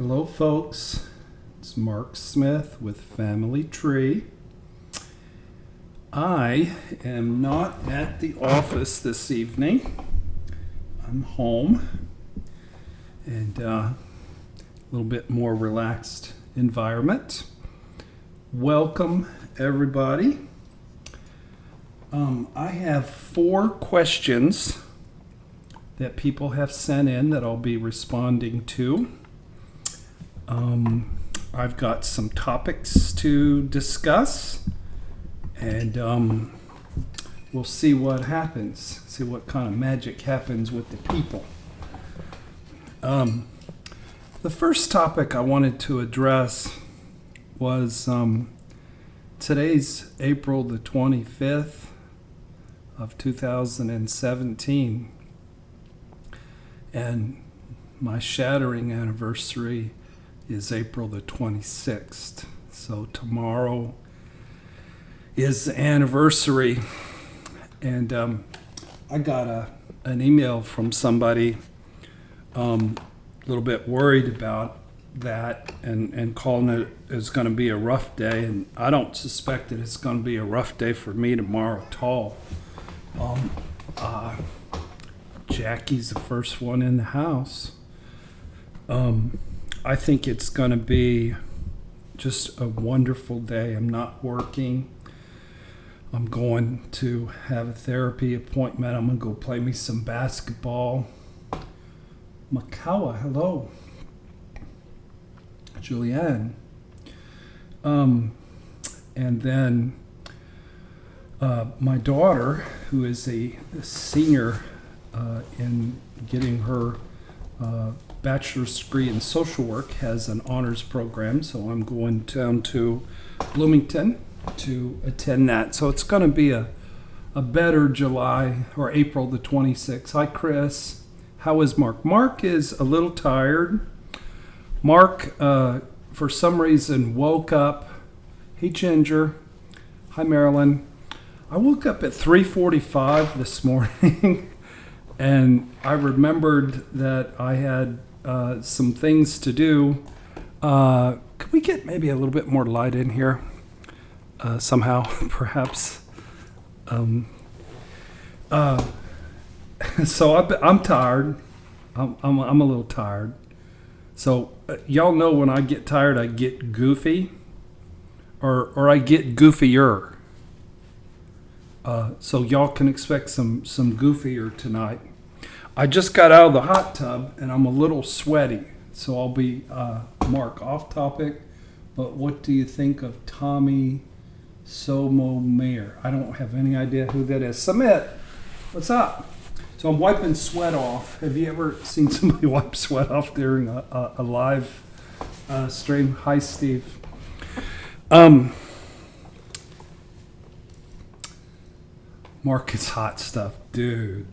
Hello, folks. It's Mark Smith with Family Tree. I am not at the office this evening. I'm home and a little bit more relaxed environment. Welcome, everybody. I have 4 questions that people have sent in that I'll be responding to. I've got some topics to discuss, and we'll see what happens, see what kind of magic happens with the people. The first topic I wanted to address was today's April the 25th of 2017, and my shattering anniversary is April the 26th. So tomorrow is the anniversary. And I got an email from somebody a little bit worried about that and calling it is going to be a rough day. And I don't suspect that it's going to be a rough day for me tomorrow at all. Jackie's the first one in the house. I think it's going to be just a wonderful day. I'm not working. I'm going to have a therapy appointment. I'm going to go play me some basketball. Makawa, hello. Julianne. And then my daughter, who is a senior in getting her bachelor's degree in social work, has an honors program, so I'm going down to Bloomington to attend that. So it's going to be a better July or April the 26th. Hi, Chris. How is Mark? Mark is a little tired. Mark, for some reason, woke up. Hey, Ginger. Hi, Marilyn. I woke up at 3:45 this morning, and I remembered that I had some things to do. Could we get maybe a little bit more light in here somehow, perhaps? So I'm tired. I'm a little tired. So y'all know when I get tired, I get goofy, or I get goofier. So y'all can expect some goofier tonight. I just got out of the hot tub and I'm a little sweaty, so I'll be Mark off topic. But what do you think of Tommy Somo-Mayer? I don't have any idea who that is. Submit. What's up? So I'm wiping sweat off. Have you ever seen somebody wipe sweat off during a live stream? Hi, Steve. Mark is hot stuff, dude.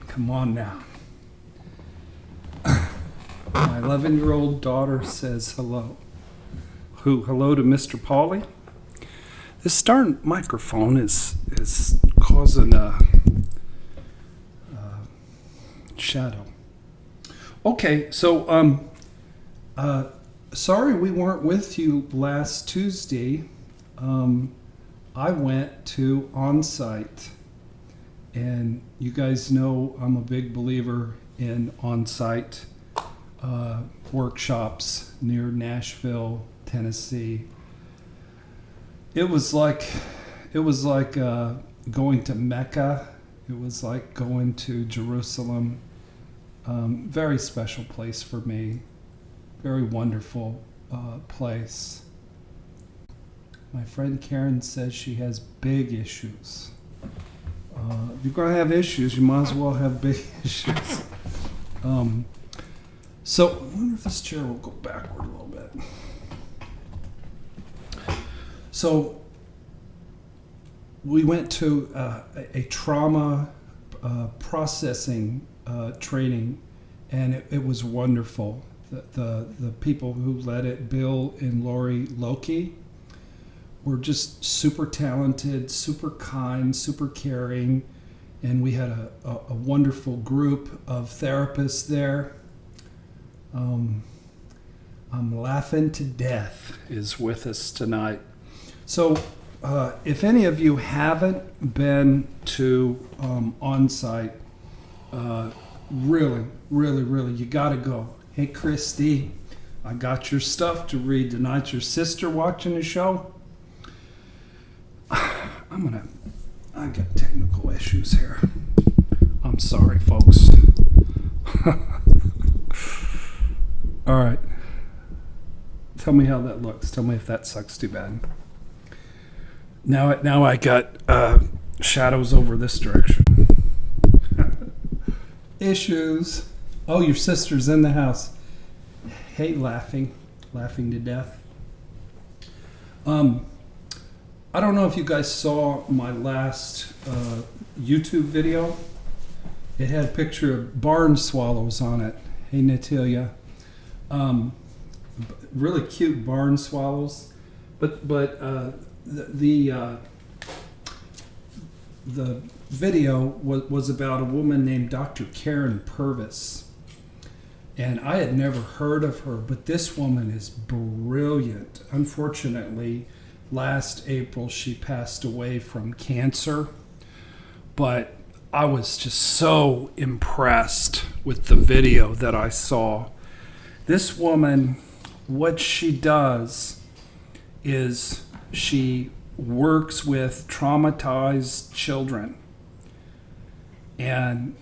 Come on now. My 11-year-old daughter says hello. Hello to Mr. Pauly? This darn microphone is causing a shadow. Okay, so sorry we weren't with you last Tuesday. I went to OnSite. And you guys know I'm a big believer in on-site workshops near Nashville, Tennessee. It was like going to Mecca. It was like going to Jerusalem. Very special place for me. Very wonderful place. My friend Karyn says she has big issues. If you're going to have issues, you might as well have big issues. So I wonder if this chair will go backward a little bit. So we went to a trauma processing training, and it was wonderful. The people who led it, Bill and Lori Loki, were just super talented, super kind, super caring, and we had a wonderful group of therapists there. I'm laughing to death is with us tonight. So if any of you haven't been to OnSite, really, you got to go. Hey, Christy, I got your stuff to read tonight. Your sister watching the show? I got technical issues here. I'm sorry, folks. All right. Tell me how that looks. Tell me if that sucks too bad. Now I got shadows over this direction. Issues. Oh, your sister's in the house. Hey, laughing to death. I don't know if you guys saw my last YouTube video. It had a picture of barn swallows on it. Hey, Natalia. Really cute barn swallows. But the video was about a woman named Dr. Karyn Purvis. And I had never heard of her, but this woman is brilliant. Unfortunately, last April she passed away from cancer. But I was just so impressed with the video that I saw. This woman, what she does is she works with traumatized children, and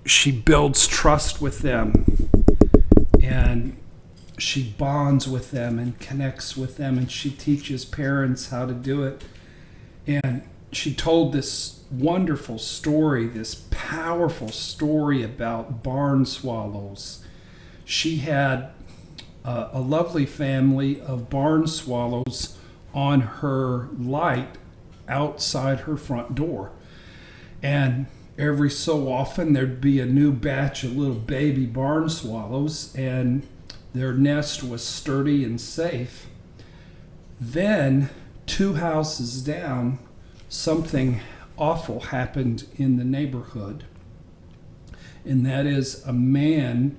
she builds trust with them, and she bonds with them and connects with them, and she teaches parents how to do it. And she told this wonderful story, this powerful story about barn swallows. She had a lovely family of barn swallows on her light outside her front door. And every so often there'd be a new batch of little baby barn swallows, and their nest was sturdy and safe. Then 2 houses down, something awful happened in the neighborhood. And that is, a man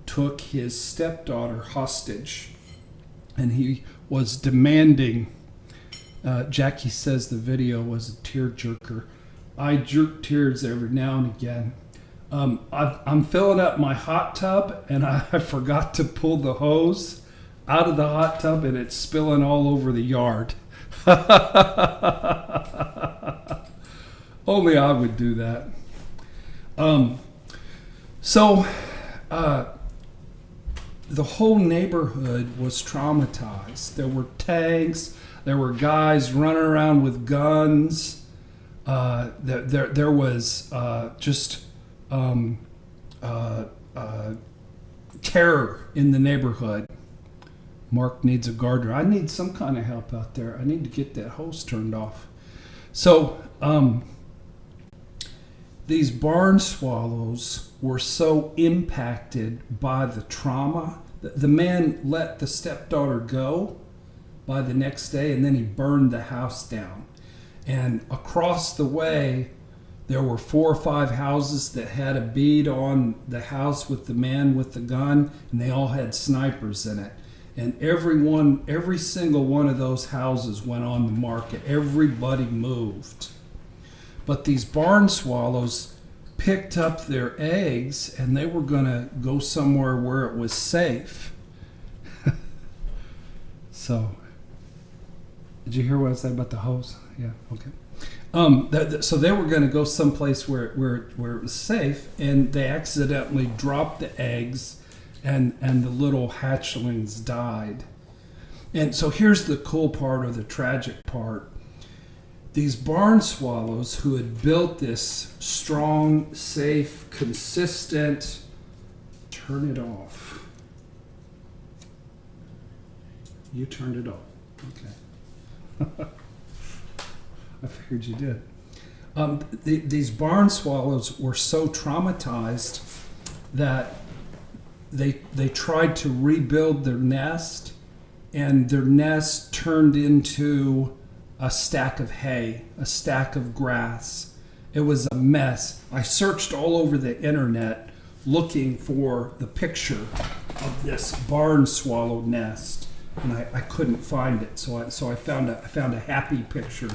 took his stepdaughter hostage, and he was demanding. Jackie says the video was a tearjerker. I jerk tears every now and again. I'm filling up my hot tub, and I forgot to pull the hose out of the hot tub, and it's spilling all over the yard. Only I would do that. The whole neighborhood was traumatized. There were tanks. There were guys running around with guns. There was just terror in the neighborhood. Mark needs a gardener. I need some kind of help out there. I need to get that hose turned off. So these barn swallows were so impacted by the trauma. The man let the stepdaughter go by the next day, and then he burned the house down. And across the way, there were 4 or 5 houses that had a bead on the house with the man with the gun, and they all had snipers in it. And every single one of those houses went on the market. Everybody moved. But these barn swallows picked up their eggs, and they were going to go somewhere where it was safe. So, did you hear what I said about the hose? Yeah, okay. So they were going to go someplace where it was safe, and they accidentally dropped the eggs, and the little hatchlings died. And so here's the cool part, or the tragic part. These barn swallows who had built this strong, safe, consistent, turn it off. You turned it off. Okay. I figured you did. These barn swallows were so traumatized that they tried to rebuild their nest, and their nest turned into a stack of hay, a stack of grass. It was a mess. I searched all over the internet looking for the picture of this barn swallow nest, and I couldn't find it. So I found a happy picture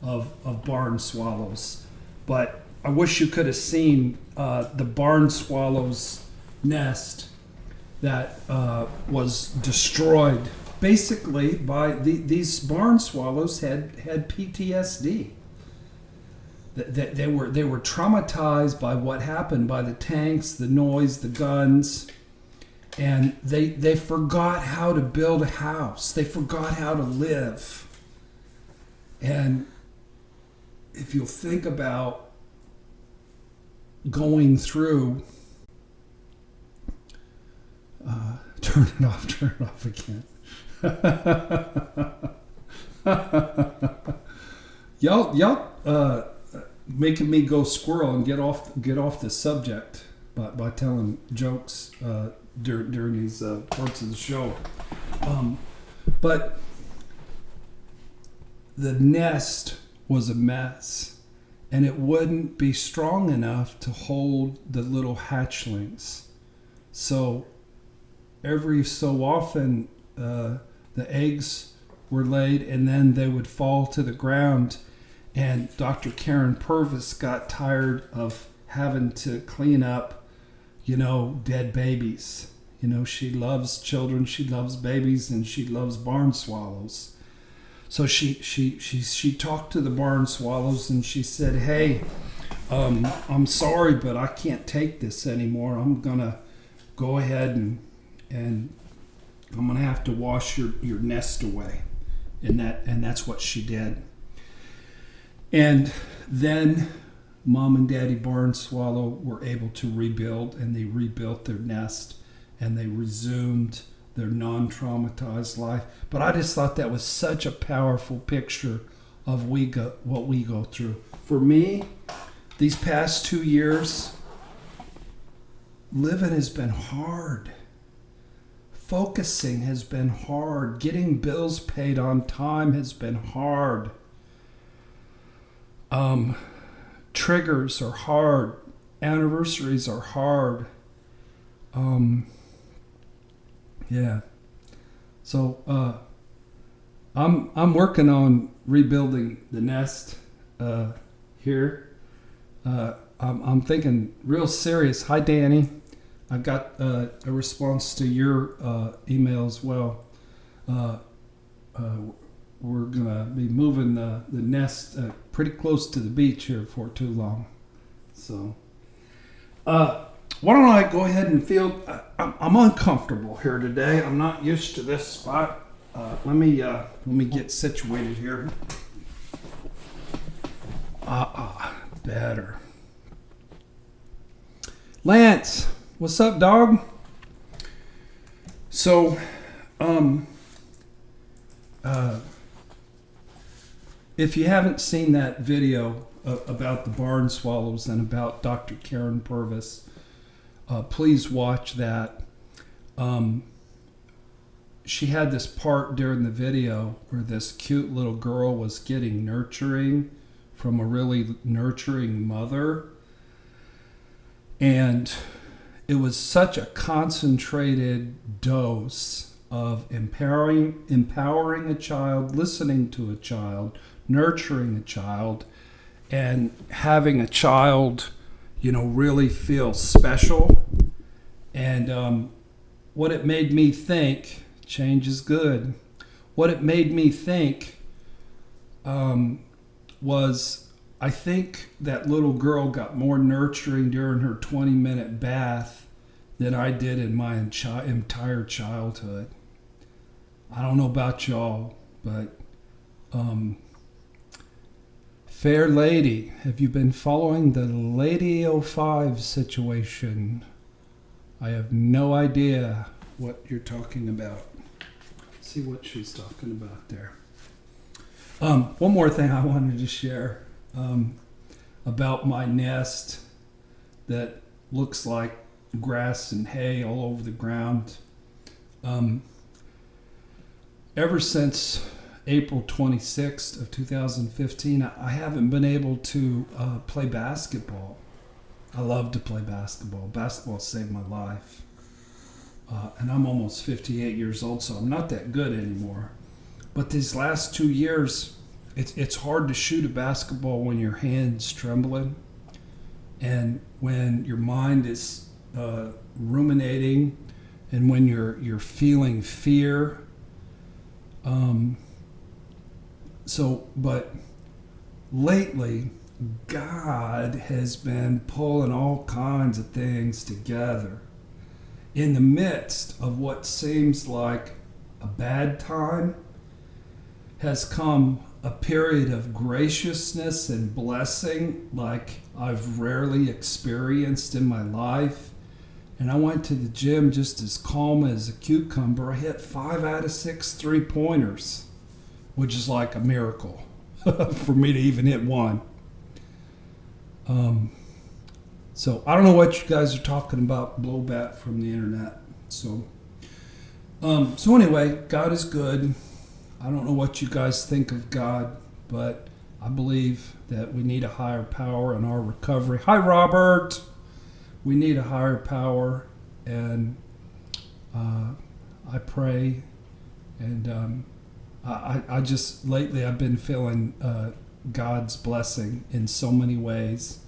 of barn swallows. But I wish you could have seen the barn swallow's nest that was destroyed basically by these barn swallows had PTSD. They were traumatized by what happened, by the tanks, the noise, the guns, and they forgot how to build a house. They forgot how to live. And if you'll think about going through, turn it off again. y'all making me go squirrel and get off the subject by telling jokes during these parts of the show. But the nest was a mess, and it wouldn't be strong enough to hold the little hatchlings. So every so often the eggs were laid, and then they would fall to the ground, and Dr. Karyn Purvis got tired of having to clean up, dead babies. She loves children, she loves babies, and she loves barn swallows. So she talked to the barn swallows, and she said, "Hey, I'm sorry, but I can't take this anymore. I'm gonna go ahead and I'm gonna have to wash your nest away." And that's what she did. And then Mom and Daddy Barn Swallow were able to rebuild, and they rebuilt their nest, and they resumed their non-traumatized life. But I just thought that was such a powerful picture of what we go through. For me, these past 2 years, living has been hard. Focusing has been hard. Getting bills paid on time has been hard. Triggers are hard. Anniversaries are hard. Yeah. So I'm working on rebuilding the nest here. I'm thinking real serious. Hi, Danny. I got a response to your email as well. We're gonna be moving the nest pretty close to the beach here for too long. So, why don't I go ahead and feel? I'm uncomfortable here today. I'm not used to this spot. Let me get situated here. Better. Lance, what's up, dog? So, if you haven't seen that video about the barn swallows and about Dr. Karyn Purvis, please watch that. She had this part during the video where this cute little girl was getting nurturing from a really nurturing mother. And it was such a concentrated dose of empowering a child, listening to a child, nurturing a child, and having a child, really feel special. And what it made me think, change is good. What it made me think was, I think that little girl got more nurturing during her 20-minute bath than I did in my entire childhood. I don't know about y'all, but fair lady, have you been following the Lady 05 situation? I have no idea what you're talking about. Let's see what she's talking about there. One more thing I wanted to share about my nest that looks like grass and hay all over the ground. Ever since April 26th of 2015, I haven't been able to play basketball. I love to play basketball. Basketball saved my life. and I'm almost 58 years old, so I'm not that good anymore. But these last 2 years, it's hard to shoot a basketball when your hand's trembling and when your mind is ruminating and when you're feeling fear. But lately, God has been pulling all kinds of things together. In the midst of what seems like a bad time has come a period of graciousness and blessing like I've rarely experienced in my life. And I went to the gym just as calm as a cucumber. I hit 5 out of 6 3-pointers, which is like a miracle for me to even hit one. So I don't know what you guys are talking about, blowback from the internet. So anyway, God is good. I don't know what you guys think of God, but I believe that we need a higher power in our recovery. Hi, Robert. We need a higher power, and I pray, and I just lately I've been feeling God's blessing in so many ways.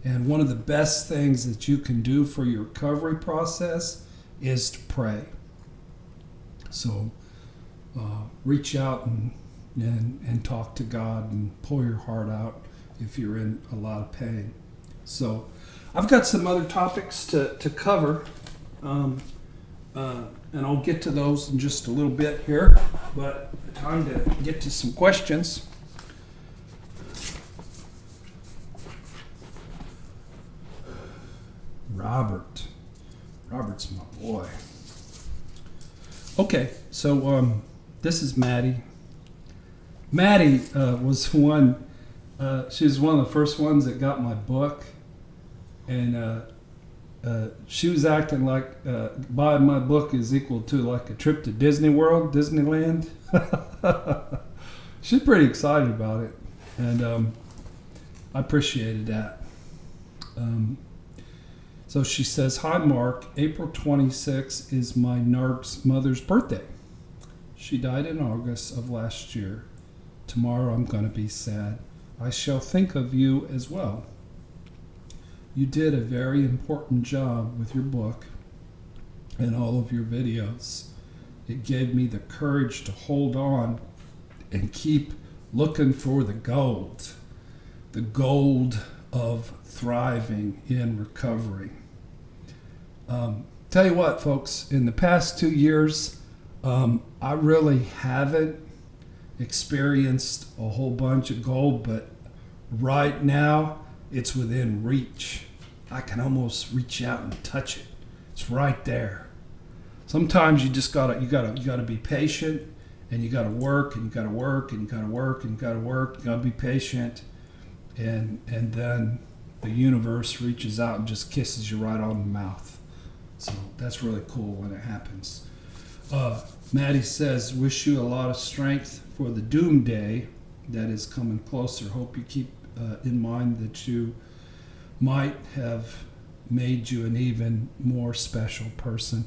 And one of the best things that you can do for your recovery process is to pray. So reach out and talk to God and pull your heart out if you're in a lot of pain. So I've got some other topics to cover, and I'll get to those in just a little bit here, but time to get to some questions. Robert's my boy. Okay, so this is Maddie. Maddie was one. She was one of the first ones that got my book, and she was acting like buying my book is equal to like a trip to Disney World, Disneyland. She's pretty excited about it, and I appreciated that. So she says, "Hi Mark, April 26th is my Narc's mother's birthday. She died in August of last year. Tomorrow I'm going to be sad. I shall think of you as well. You did a very important job with your book and all of your videos. It gave me the courage to hold on and keep looking for the gold of thriving in recovery." Tell you what, folks, in the past 2 years, I really haven't experienced a whole bunch of gold, but right now it's within reach. I can almost reach out and touch it. It's right there. Sometimes you just gotta be patient, and you gotta work, and you gotta work, and you gotta work, and you gotta work. You gotta be patient, and then the universe reaches out and just kisses you right on the mouth. So that's really cool when it happens. Maddie says, "Wish you a lot of strength for the doomsday that is coming closer. Hope you keep in mind that you might have made you an even more special person."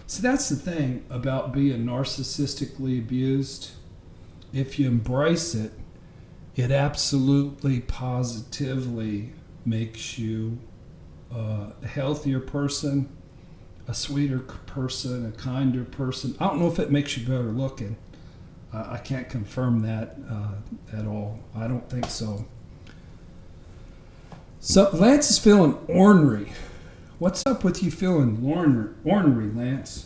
So that's the thing about being narcissistically abused. If you embrace it, it absolutely, positively makes you a healthier person, a sweeter person, a kinder person. I don't know if it makes you better looking. I can't confirm that at all. I don't think so. So Lance is feeling ornery. What's up with you feeling ornery, Lance?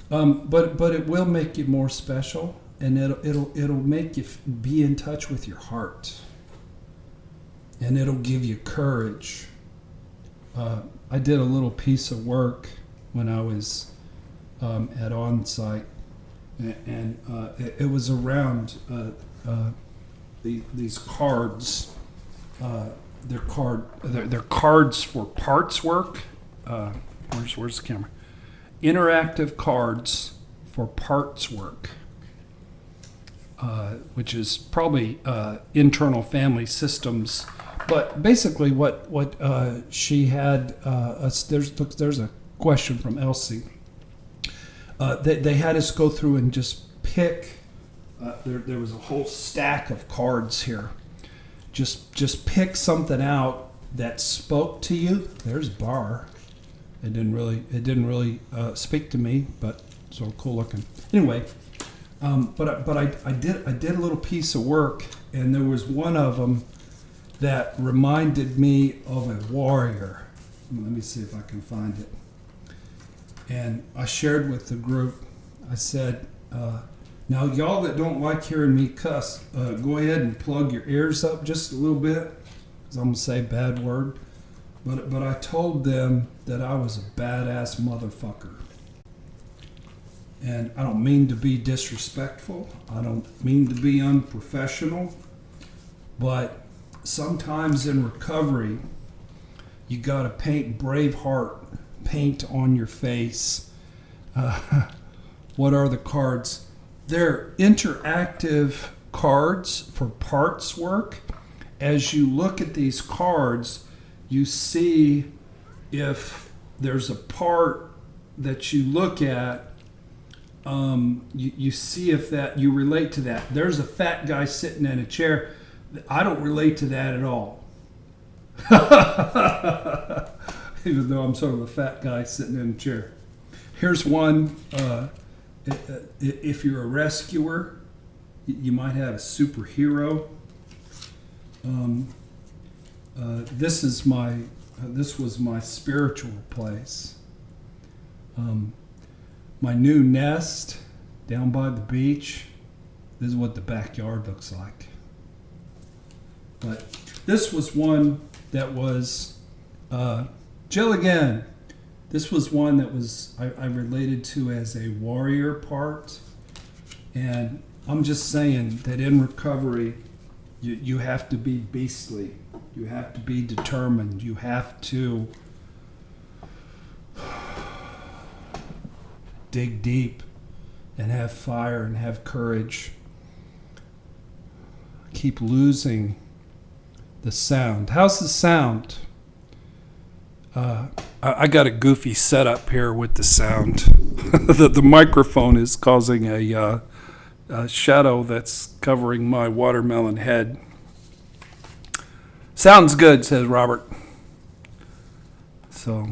But it will make you more special, and it'll make you be in touch with your heart, and it'll give you courage. I did a little piece of work when I was at OnSite, and it was around these cards. They're cards for parts work. Where's the camera? Interactive cards for parts work, which is probably internal family systems. But basically, what she had. There's a question from Elsie. they had us go through and just pick. There was a whole stack of cards here. Just pick something out that spoke to you. There's bar. It didn't really speak to me, but sort of cool looking. Anyway, but I did a little piece of work, and there was one of them that reminded me of a warrior. Let me see if I can find it. And I shared with the group. I said, now y'all that don't like hearing me cuss, go ahead and plug your ears up just a little bit, because I'm gonna say a bad word. But I told them that I was a badass motherfucker. And I don't mean to be disrespectful. I don't mean to be unprofessional. But sometimes in recovery, you gotta paint Braveheart paint on your face. What are the cards? They're interactive cards for parts work. As you look at these cards, you see if there's a part that you look at, you see if that you relate to that. There's a fat guy sitting in a chair. I don't relate to that at all. Even though I'm sort of a fat guy sitting in a chair. Here's one. If you're a rescuer, you might have a superhero. This was my spiritual place. My new nest down by the beach. This is what the backyard looks like. But this was one that was Jill again. This was one that was I related to as a warrior part. And I'm just saying that in recovery, you have to be beastly. You have to be determined. You have to dig deep and have fire and have courage. Keep losing the sound. How's the sound? I got a goofy setup here with the sound. the microphone is causing a shadow that's covering my watermelon head. Sounds good, says Robert. So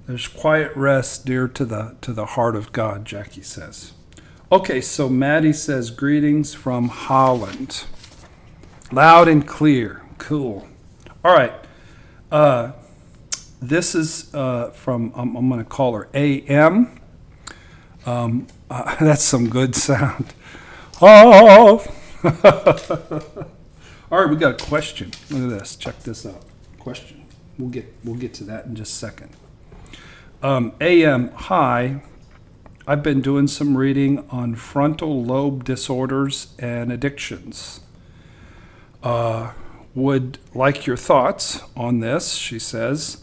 there's quiet rest dear to the heart of God, Jackie says. Okay, so Maddie says greetings from Holland. Loud and clear. Cool. All right. This is from, I'm going to call her AM. That's some good sound. Oh! All right, we got a question. Look at this. Check this out. Question. We'll get to that in just a second. AM, hi. I've been doing some reading on frontal lobe disorders and addictions. Would like your thoughts on this, she says.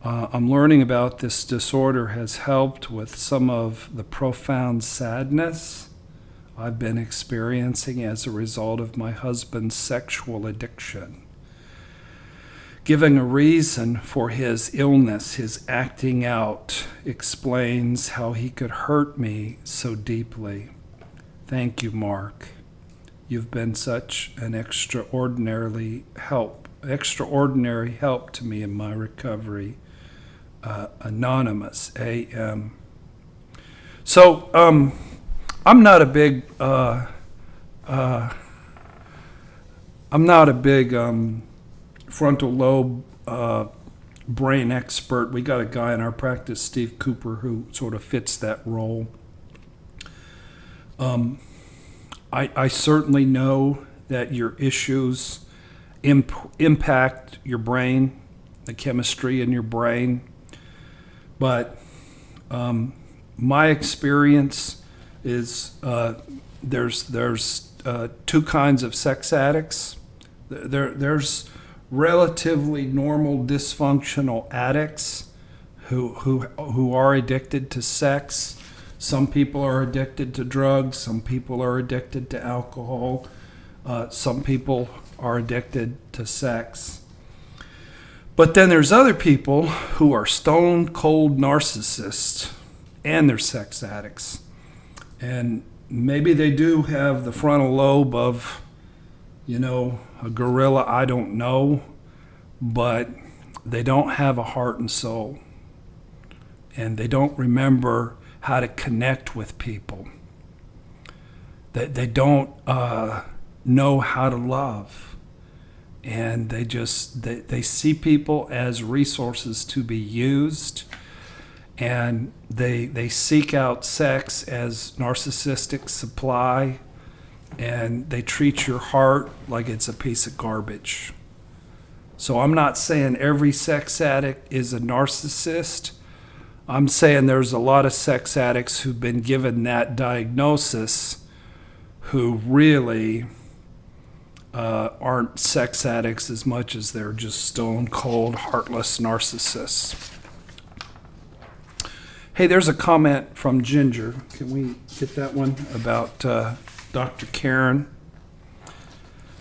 I'm learning about this disorder has helped with some of the profound sadness I've been experiencing as a result of my husband's sexual addiction. Giving a reason for his illness, his acting out, explains how he could hurt me so deeply. Thank you, Mark. You've been such an extraordinary help to me in my recovery. Anonymous, AM. So, I'm not a big frontal lobe brain expert. We got a guy in our practice, Steve Cooper, who sort of fits that role. I certainly know that your issues impact your brain, the chemistry in your brain, but my experience is there's two kinds of sex addicts. There's relatively normal dysfunctional addicts who are addicted to sex. Some people are addicted to drugs. Some people are addicted to alcohol. Some people are addicted to sex. But then there's other people who are stone cold narcissists, and they're sex addicts. And maybe they do have the frontal lobe of, a gorilla, I don't know, but they don't have a heart and soul. And they don't remember how to connect with people. They don't know how to love. And they see people as resources to be used. And they seek out sex as narcissistic supply. And they treat your heart like it's a piece of garbage. So I'm not saying every sex addict is a narcissist. I'm saying there's a lot of sex addicts who've been given that diagnosis who really aren't sex addicts as much as they're just stone cold, heartless narcissists. Hey, there's a comment from Ginger. Can we get that one about Dr. Karyn?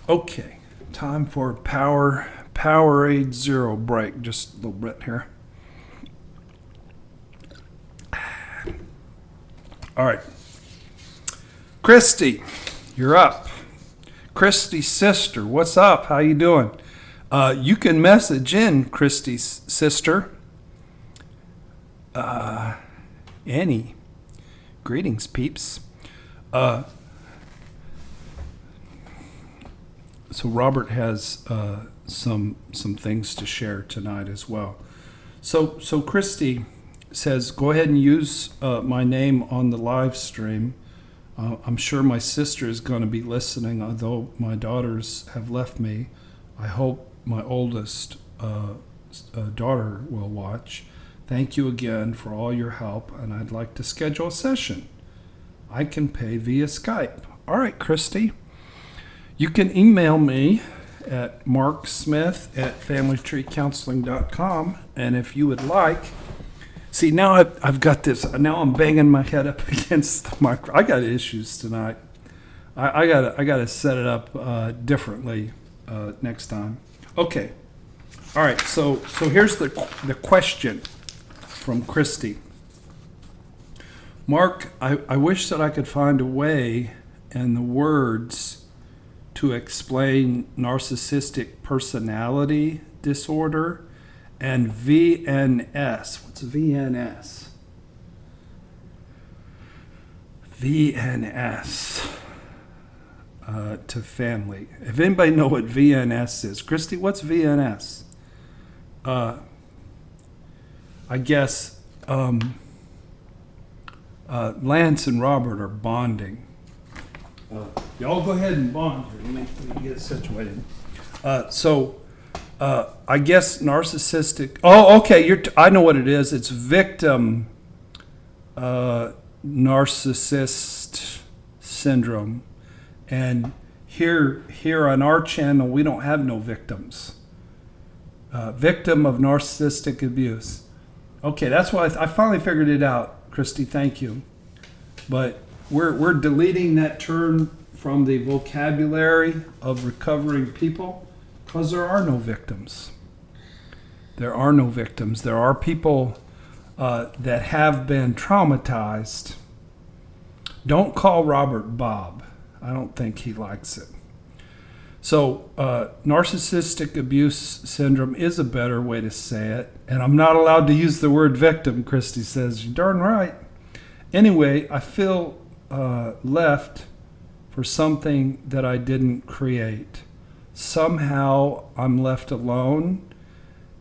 Okay, time for Powerade Zero break. Just a little bit here. All right. Christy, you're up. Christy's sister, what's up? How you doing? You can message in Christy's sister. Annie. Greetings, peeps. So Robert has some things to share tonight as well. So Christy says, go ahead and use my name on the live stream. I'm sure my sister is going to be listening, although my daughters have left me. I hope my oldest daughter will watch. Thank you again for all your help, and I'd like to schedule a session. I can pay via Skype. All right, Christy. You can email me at marksmith@familytreecounseling.com, and if you would like, see, now I've got this. Now I'm banging my head up against the micro. I got issues tonight. I gotta set it up differently next time. Okay. All right. So here's the question from Christy. Mark, I wish that I could find a way and the words to explain narcissistic personality disorder and VNS. What's VNS? VNS to family. If anybody know what VNS is, Christy, what's VNS? I guess Lance and Robert are bonding. Y'all go ahead and bond here. Let me get it situated. I guess narcissistic. Oh, okay. I know what it is. It's victim narcissist syndrome, and here on our channel we don't have no victims. Victim of narcissistic abuse. Okay, that's why I finally figured it out, Christy. Thank you. But we're deleting that term from the vocabulary of recovering people because there are no victims. There are no victims. There are people that have been traumatized. Don't call Robert Bob. I don't think he likes it. So narcissistic abuse syndrome is a better way to say it. And I'm not allowed to use the word victim, Christy says. You're darn right. Anyway, I feel left for something that I didn't create. Somehow I'm left alone,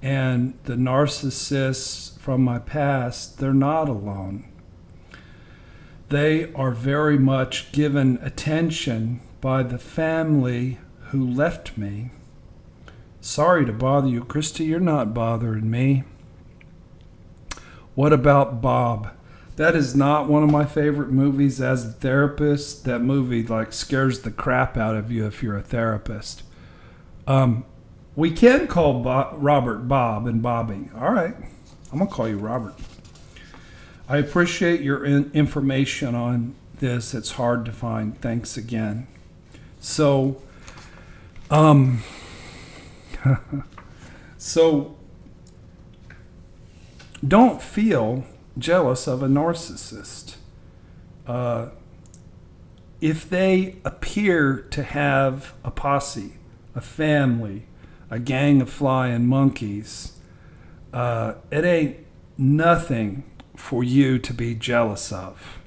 and the narcissists from my past, they're not alone. They are very much given attention by the family who left me. Sorry to bother you, Christy, you're not bothering me. What about Bob? That is not one of my favorite movies as a therapist. That movie scares the crap out of you if you're a therapist. We can call Robert Bob and Bobby. All right, I'm gonna call you Robert. I appreciate your information on this. It's hard to find. Thanks again. So, so don't feel jealous of a narcissist. If they appear to have a posse, a family, a gang of flying monkeys, it ain't nothing for you to be jealous of.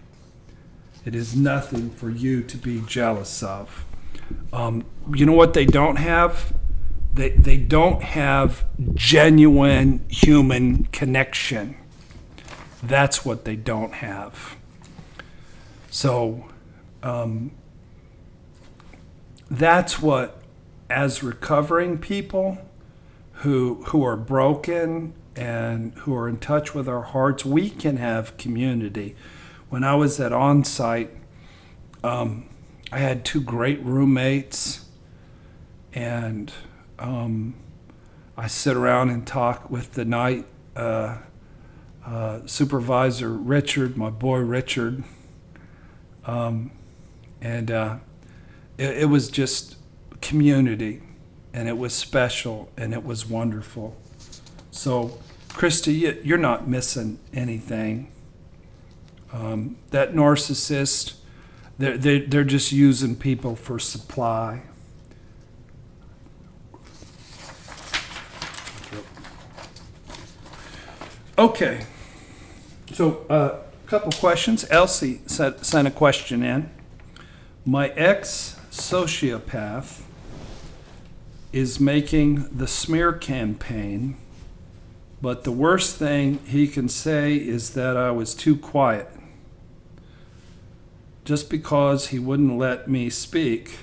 It is nothing for you to be jealous of. You know what they don't have? They don't have genuine human connection. That's what they don't have. So that's what, as recovering people who are broken and who are in touch with our hearts, we can have community. When I was at OnSite, I had 2 great roommates, and I sit around and talk with the night supervisor, Richard, my boy Richard, and it was just community, and it was special, and it was wonderful. So, Christy, you're not missing anything. That narcissist, they're just using people for supply. Okay, so a couple questions. Elsie sent a question in. My ex-sociopath is making the smear campaign, but the worst thing he can say is that I was too quiet. Just because he wouldn't let me speak,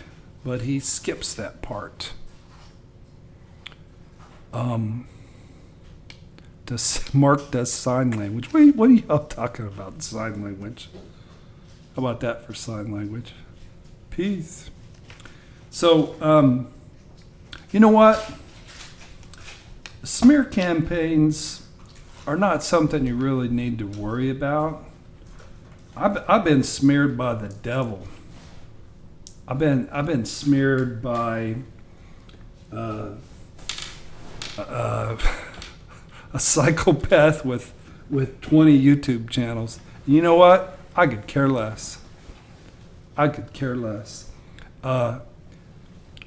but he skips that part. Mark does sign language. What are y'all talking about, sign language? How about that for sign language? Peace. So, you know what? Smear campaigns are not something you really need to worry about. I've been smeared by the devil. I've been smeared by a psychopath with 20 YouTube channels. You know what? I could care less.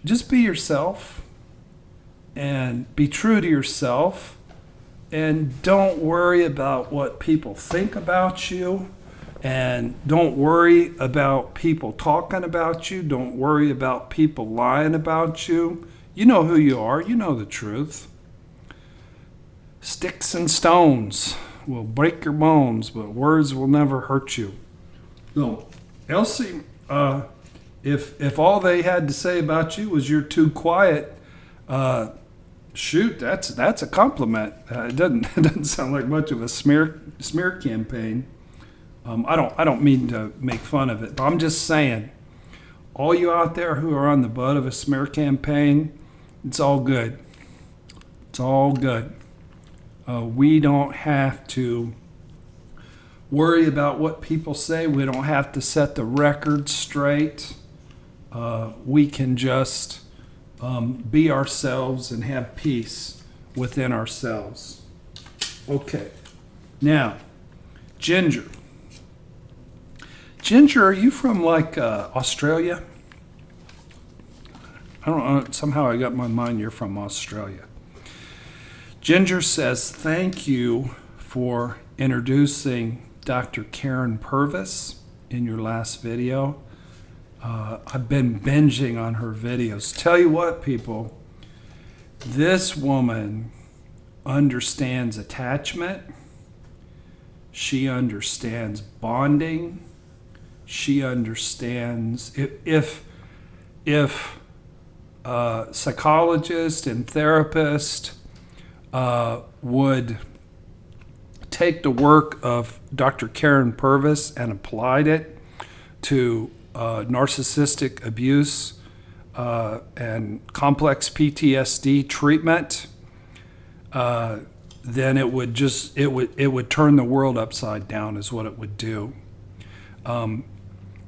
Just be yourself and be true to yourself, and don't worry about what people think about you, and don't worry about people talking about you. Don't worry about people lying about you. You know who you are. You know the truth. Sticks and stones will break your bones, but words will never hurt you. No, Elsie, if all they had to say about you was you're too quiet, shoot, that's a compliment. It doesn't sound like much of a smear campaign. I don't mean to make fun of it, but I'm just saying, all you out there who are on the butt of a smear campaign, it's all good. It's all good. We don't have to worry about what people say. We don't have to set the record straight. We can just be ourselves and have peace within ourselves. Okay. Now, Ginger. Ginger, are you from Australia? I don't know. Somehow I got in my mind you're from Australia. Ginger says, thank you for introducing Dr. Karyn Purvis in your last video. I've been binging on her videos. Tell you what, people, this woman understands attachment. She understands bonding. She understands if psychologists and therapists would take the work of Dr. Karyn Purvis and applied it to narcissistic abuse and complex PTSD treatment, then it would turn the world upside down, is what it would do.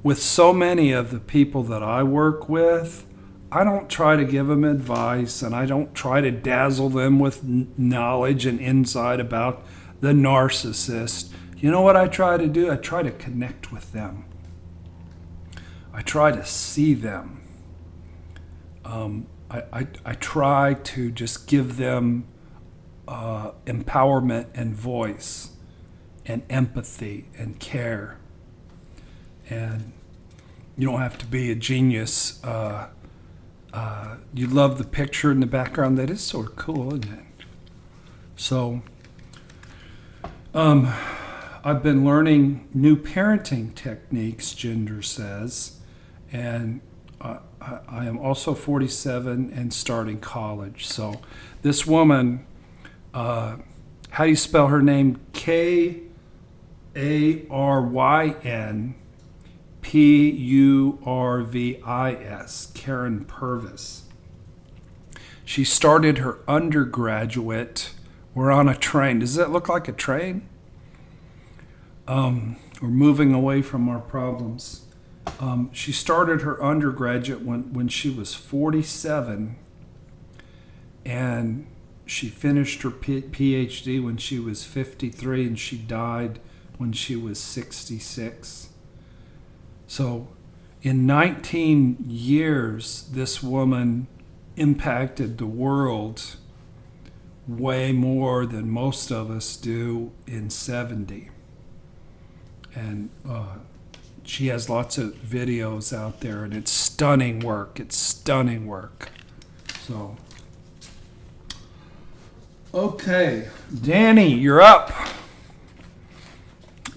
With so many of the people that I work with, I don't try to give them advice, and I don't try to dazzle them with knowledge and insight about the narcissist. You know what I try to do? I try to connect with them. I try to see them. I try to just give them empowerment and voice and empathy and care. And you don't have to be a genius. You love the picture in the background. That is sort of cool, isn't it? So I've been learning new parenting techniques, Ginger says, and I am also 47 and starting college. So this woman, how do you spell her name? Karyn Purvis, Karyn Purvis. She started her undergraduate. We're on a train. Does that look like a train? We're moving away from our problems. She started her undergraduate when she was 47, and she finished her PhD when she was 53, and she died when she was 66. So in 19 years, this woman impacted the world way more than most of us do in 70. And she has lots of videos out there, and it's stunning work. It's stunning work. So, okay, Danny, you're up.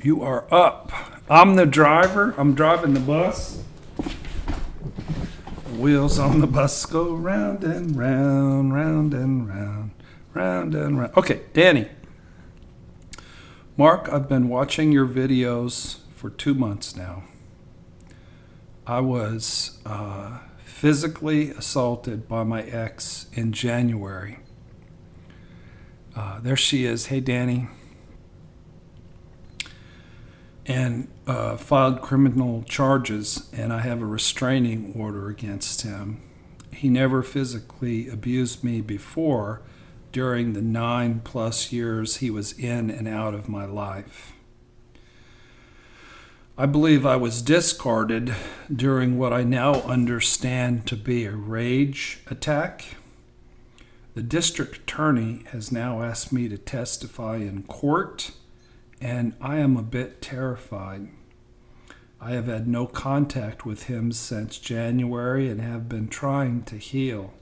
You are up. I'm the driver. I'm driving the bus. The wheels on the bus go round and round, round and round, round and round. Okay, Danny. Mark, I've been watching your videos for 2 months now. I was physically assaulted by my ex in January. There she is. Hey, Danny. And filed criminal charges, and I have a restraining order against him. He never physically abused me before during the 9+ years he was in and out of my life. I believe I was discarded during what I now understand to be a rage attack. The district attorney has now asked me to testify in court, and I am a bit terrified. I have had no contact with him since January and have been trying to heal.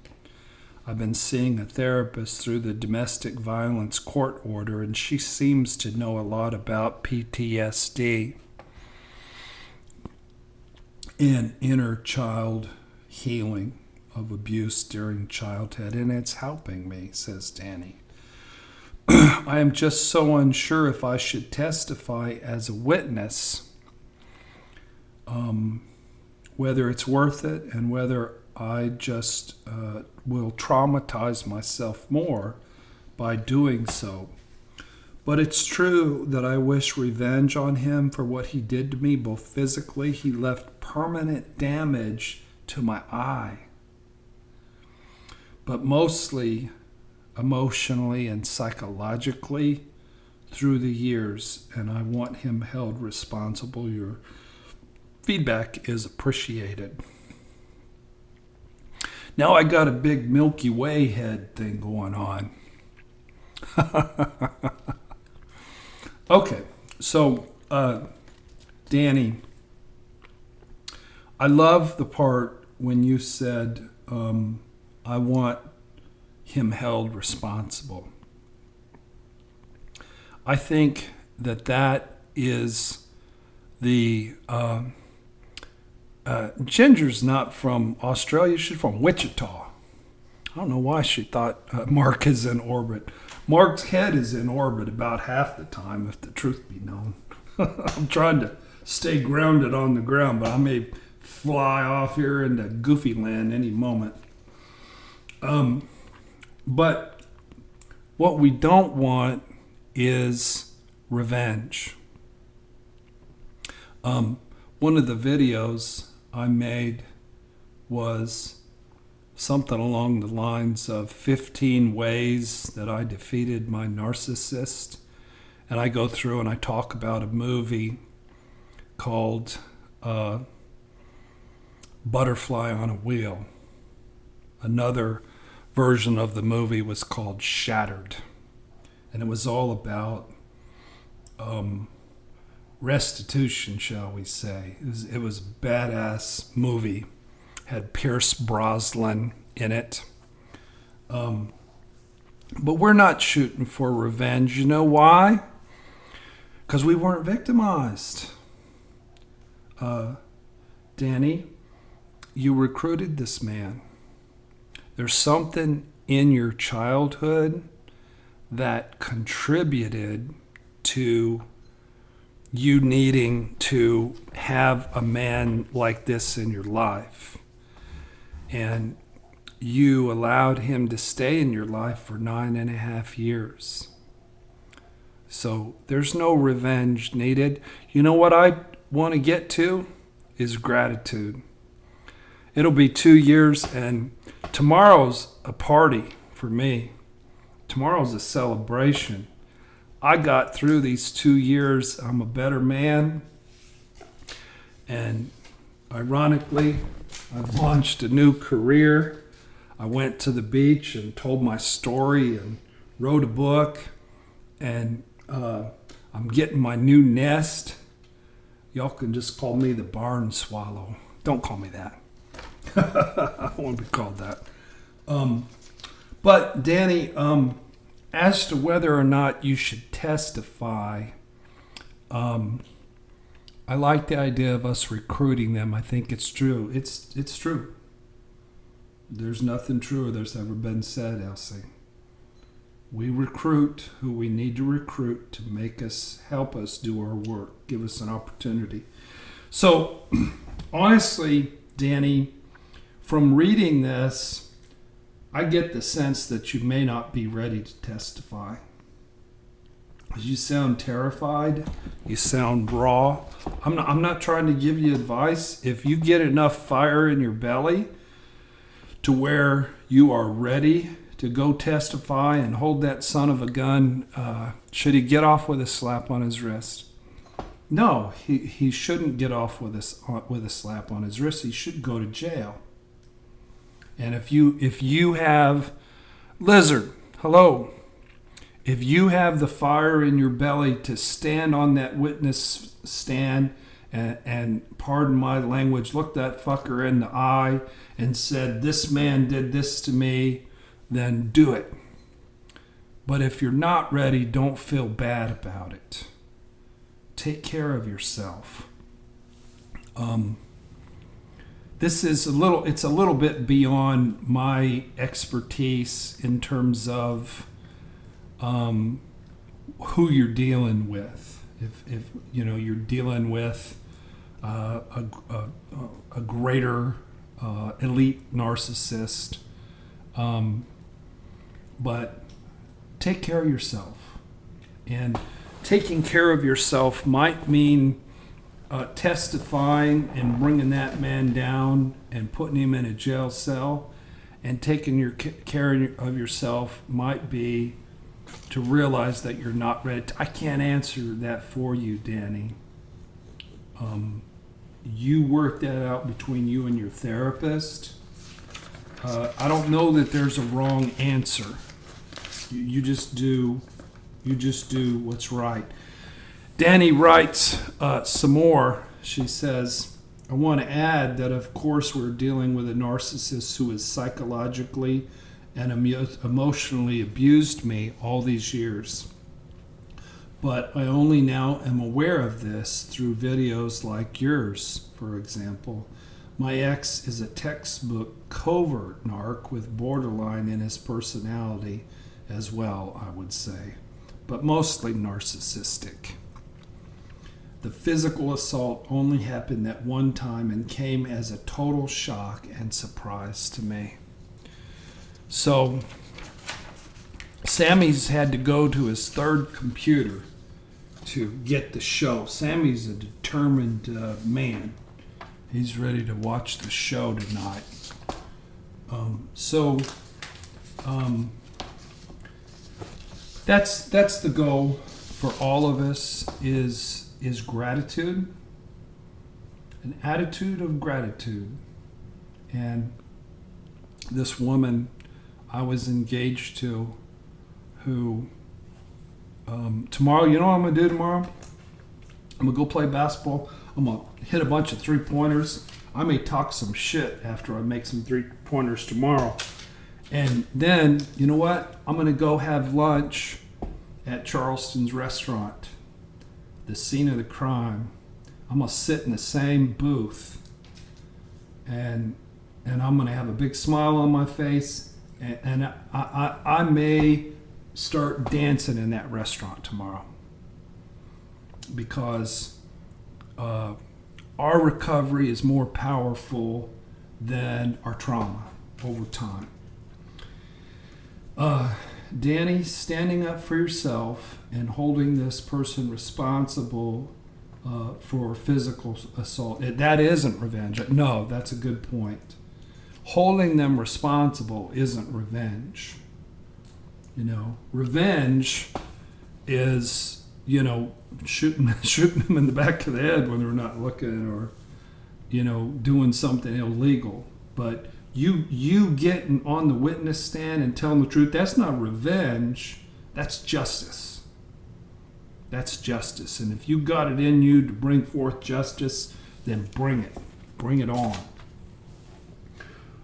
I've been seeing a therapist through the domestic violence court order, and she seems to know a lot about PTSD and inner child healing of abuse during childhood, and it's helping me, says Danny. I am just so unsure if I should testify as a witness, whether it's worth it, and whether I just will traumatize myself more by doing so. But it's true that I wish revenge on him for what he did to me, both physically. He left permanent damage to my eye, but mostly emotionally and psychologically through the years, and I want him held responsible. Your feedback is appreciated. Now I got a big Milky Way head thing going on. Okay, so Danny, I love the part when you said, I want him held responsible. I think that is the Ginger's not from Australia. She's from Wichita. I don't know why she thought Mark is in orbit. Mark's head is in orbit about half the time, if the truth be known. I'm trying to stay grounded on the ground, but I may fly off here into Goofy Land any moment. But what we don't want is revenge. One of the videos I made was something along the lines of 15 ways that I defeated my narcissist. And I go through and I talk about a movie called Butterfly on a Wheel. Another version of the movie was called Shattered. And it was all about restitution, shall we say. It was a badass movie. Had Pierce Brosnan in it. But we're not shooting for revenge. You know why? Because we weren't victimized. Danny, you recruited this man. There's something in your childhood that contributed to you needing to have a man like this in your life. And you allowed him to stay in your life for 9.5 years. So there's no revenge needed. You know what I want to get to is gratitude. It'll be 2 years, and tomorrow's a party for me. Tomorrow's a celebration. I got through these 2 years. I'm a better man. And ironically, I've launched a new career. I went to the beach and told my story and wrote a book. And I'm getting my new nest. Y'all can just call me the barn swallow. Don't call me that. I don't want to be called that. But Danny, as to whether or not you should testify, I like the idea of us recruiting them. I think it's true. It's true. There's nothing truer that's ever been said, Elsie. We recruit who we need to recruit to make us, help us do our work, give us an opportunity. So, honestly, Danny, from reading this, I get the sense that you may not be ready to testify. You sound terrified. You sound raw. I'm not trying to give you advice. If you get enough fire in your belly to where you are ready to go testify and hold that son of a gun, should he get off with a slap on his wrist? No, he shouldn't get off with a slap on his wrist. He should go to jail. And if you have, Lizard, hello. If you have the fire in your belly to stand on that witness stand and pardon my language, look that fucker in the eye and said, this man did this to me, then do it. But if you're not ready, don't feel bad about it. Take care of yourself. This is it's a little bit beyond my expertise in terms of who you're dealing with. If you know you're dealing with a greater elite narcissist, but take care of yourself. And taking care of yourself might mean testifying and bringing that man down and putting him in a jail cell. And taking care of yourself might be to realize that you're not ready. I can't answer that for you, Danny. You work that out between you and your therapist. I don't know that there's a wrong answer. You just do what's right. Danny writes some more. She says, I want to add that, of course, we're dealing with a narcissist who has psychologically and emotionally abused me all these years. But I only now am aware of this through videos like yours, for example. My ex is a textbook covert narc with borderline in his personality as well, I would say, but mostly narcissistic. The physical assault only happened that one time and came as a total shock and surprise to me. So, Sammy's had to go to his third computer to get the show. Sammy's a determined man. He's ready to watch the show tonight. That's the goal for all of us is gratitude, an attitude of gratitude. And this woman I was engaged to, who tomorrow, you know what I'm going to do tomorrow? I'm going to go play basketball. I'm going to hit a bunch of three-pointers. I may talk some shit after I make some three-pointers tomorrow. And then, you know what? I'm going to go have lunch at Charleston's restaurant, the scene of the crime. I'm going to sit in the same booth, and I'm going to have a big smile on my face, and I may start dancing in that restaurant tomorrow, because our recovery is more powerful than our trauma over time. Danny, standing up for yourself and holding this person responsible for physical assault, that isn't revenge. No, that's a good point. Holding them responsible isn't revenge. You know, revenge is, you know, shooting them in the back of the head when they're not looking, or, you know, doing something illegal. But you getting on the witness stand and telling the truth, that's not revenge, that's justice. That's justice. And if you got it in you to bring forth justice, then bring it. Bring it on.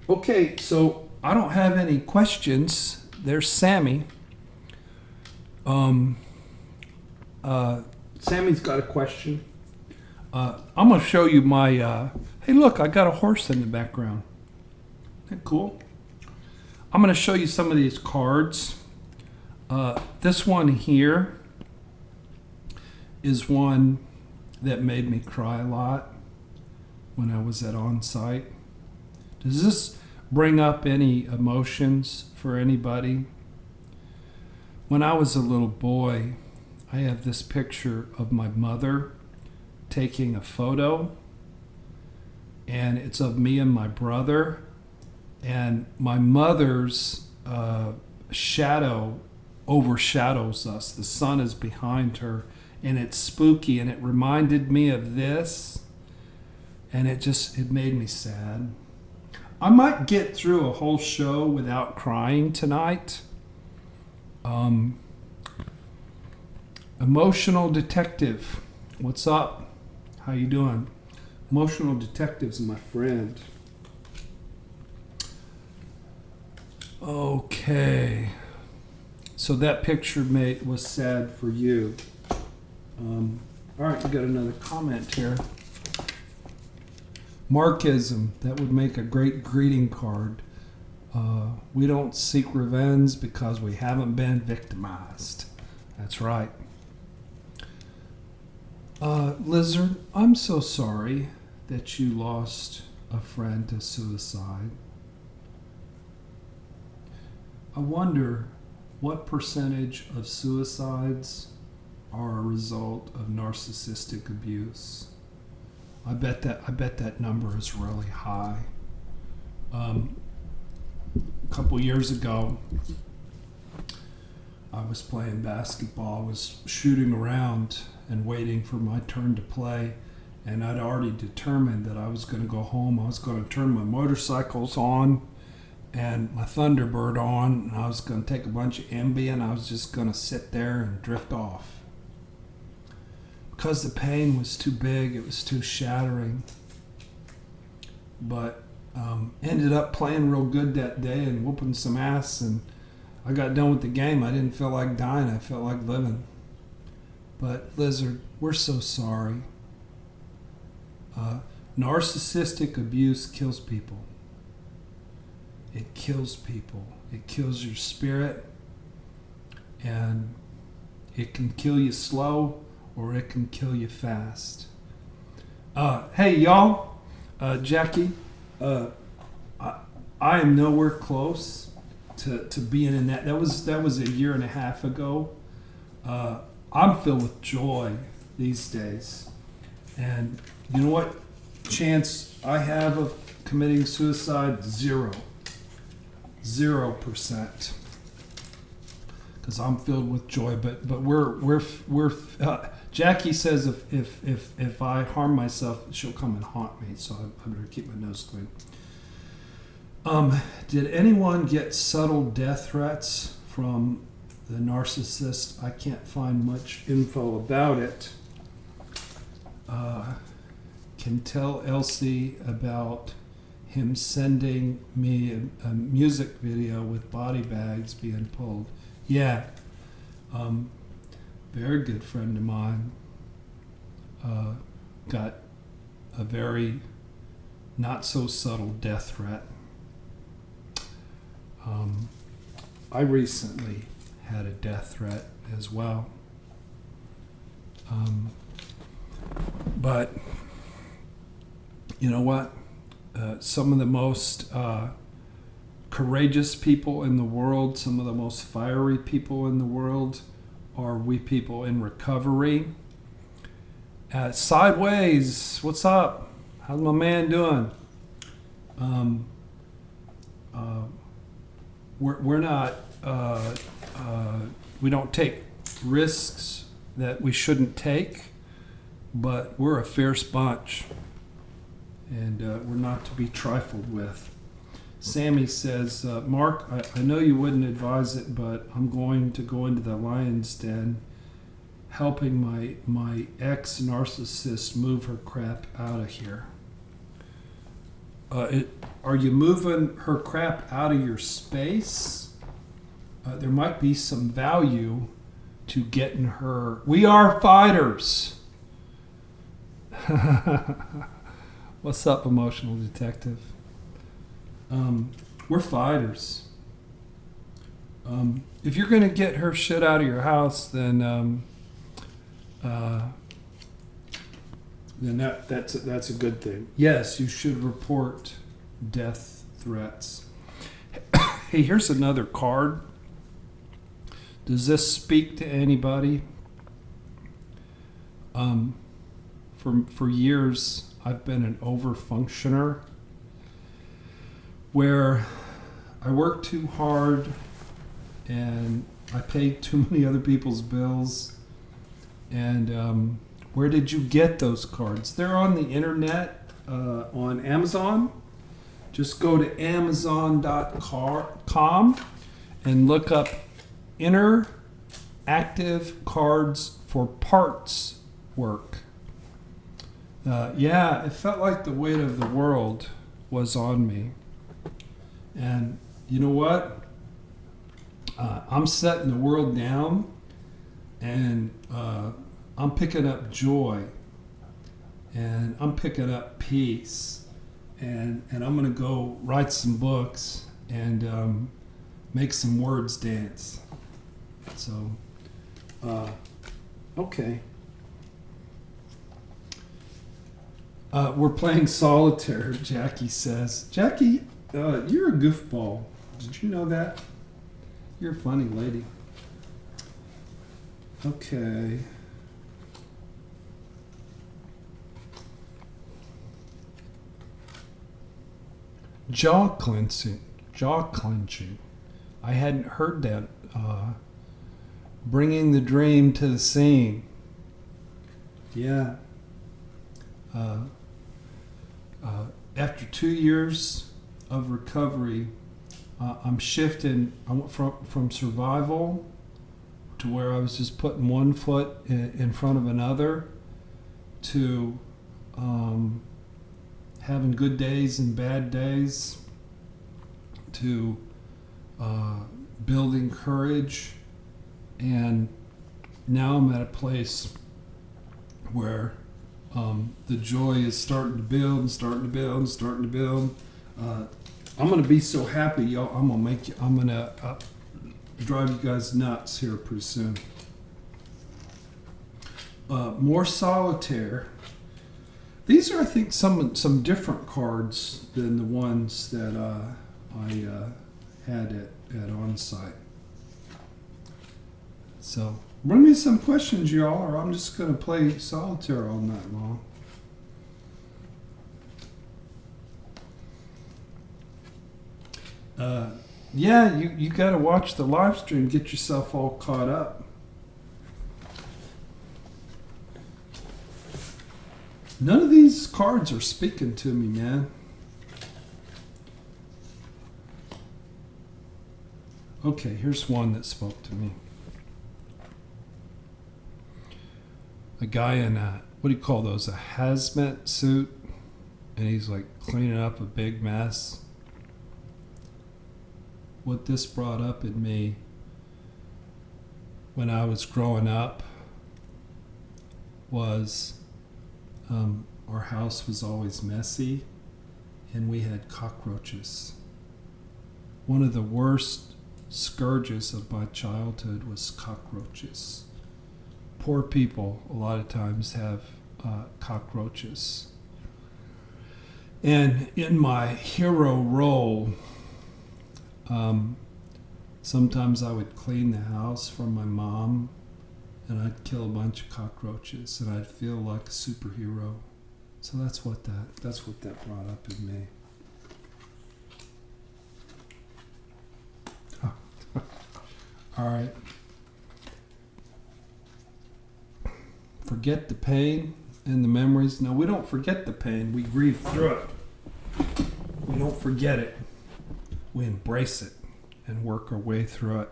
Okay, so I don't have any questions. There's Sammy. Sammy's got a question. I'm going to show you my... hey, look, I got a horse in the background. Isn't that cool? I'm going to show you some of these cards. This one here is one that made me cry a lot when I was at OnSite. Does this bring up any emotions for anybody? When I was a little boy, I have this picture of my mother taking a photo, and it's of me and my brother, and my mother's shadow overshadows us. The sun is behind her, and it's spooky, and it reminded me of this, and it made me sad. I might get through a whole show without crying tonight. Emotional detective, what's up? How you doing? Emotional detective's my friend. Okay, so that picture was sad for you. All right, we got another comment here. Marxism, that would make a great greeting card. We don't seek revenge because we haven't been victimized. That's right. Lizard, I'm so sorry that you lost a friend to suicide. I wonder what percentage of suicides are a result of narcissistic abuse. I bet that number is really high. A couple years ago, I was playing basketball. I was shooting around and waiting for my turn to play, and I'd already determined that I was going to go home. I was going to turn my motorcycles on and my Thunderbird on, and I was going to take a bunch of Ambien. I was just going to sit there and drift off. Because the pain was too big, it was too shattering. But ended up playing real good that day and whooping some ass, and I got done with the game. I didn't feel like dying, I felt like living. But Lizard, we're so sorry. Narcissistic abuse kills people. It kills people. It kills your spirit, and it can kill you slow, or it can kill you fast. Hey, y'all, Jackie, I am nowhere close to being in that. That was a year and a half ago. I'm filled with joy these days. And you know what chance I have of committing suicide? 0%. Because because I'm filled with joy. But we're Jackie says if I harm myself, she'll come and haunt me. So I better keep my nose clean. Did anyone get subtle death threats from the narcissist? I can't find much info about it. Can tell Elsie about him sending me a music video with body bags being pulled. Yeah. Very good friend of mine got a very not so subtle death threat. I recently had a death threat as well. But you know what? Some of the most courageous people in the world, some of the most fiery people in the world are we people in recovery. Sideways, what's up? How's my man doing? We're not, we don't take risks that we shouldn't take, but we're a fierce bunch, and we're not to be trifled with. Sammy says, Mark, I know you wouldn't advise it, but I'm going to go into the lion's den helping my ex-narcissist move her crap out of here. Are you moving her crap out of your space? There might be some value to getting her. We are fighters. What's up, emotional detective? We're fighters. If you're going to get her shit out of your house, then that's a good thing. Yes, you should report death threats. Hey, here's another card. Does this speak to anybody? For years, I've been an overfunctioner, where I work too hard and I pay too many other people's bills. And where did you get those cards? They're on the internet, on Amazon. Just go to amazon.com and look up interactive cards for parts work. Yeah, it felt like the weight of the world was on me. And you know what? I'm setting the world down, and I'm picking up joy, and I'm picking up peace, and I'm going to go write some books and make some words dance. So, okay. We're playing solitaire, Jackie says. Jackie, you're a goofball. Did you know that? You're a funny lady. Okay. Jaw clenching. I hadn't heard that. Bringing the dream to the scene. Yeah. After 2 years of recovery, I'm shifting. I went from survival to where I was just putting one foot in front of another to having good days and bad days, to building courage. And now I'm at a place where the joy is starting to build and starting to build and starting to build. I'm going to be so happy, y'all. I'm going to drive you guys nuts here pretty soon. More solitaire. These are, I think, some different cards than the ones that I had at OnSite. So bring me some questions, y'all, or I'm just going to play solitaire all night long. Yeah, you got to watch the live stream, get yourself all caught up. None of these cards are speaking to me, man. Okay, here's one that spoke to me. A guy in a, what do you call those, a hazmat suit, and he's like cleaning up a big mess. What this brought up in me when I was growing up was our house was always messy and we had cockroaches. One of the worst scourges of my childhood was cockroaches. Poor people a lot of times have cockroaches. And in my hero role, sometimes I would clean the house for my mom and I'd kill a bunch of cockroaches and I'd feel like a superhero. So that's what that brought up in me. All right. Forget the pain and the memories. No, we don't forget the pain. We grieve through it. We don't forget it. We embrace it and work our way through it.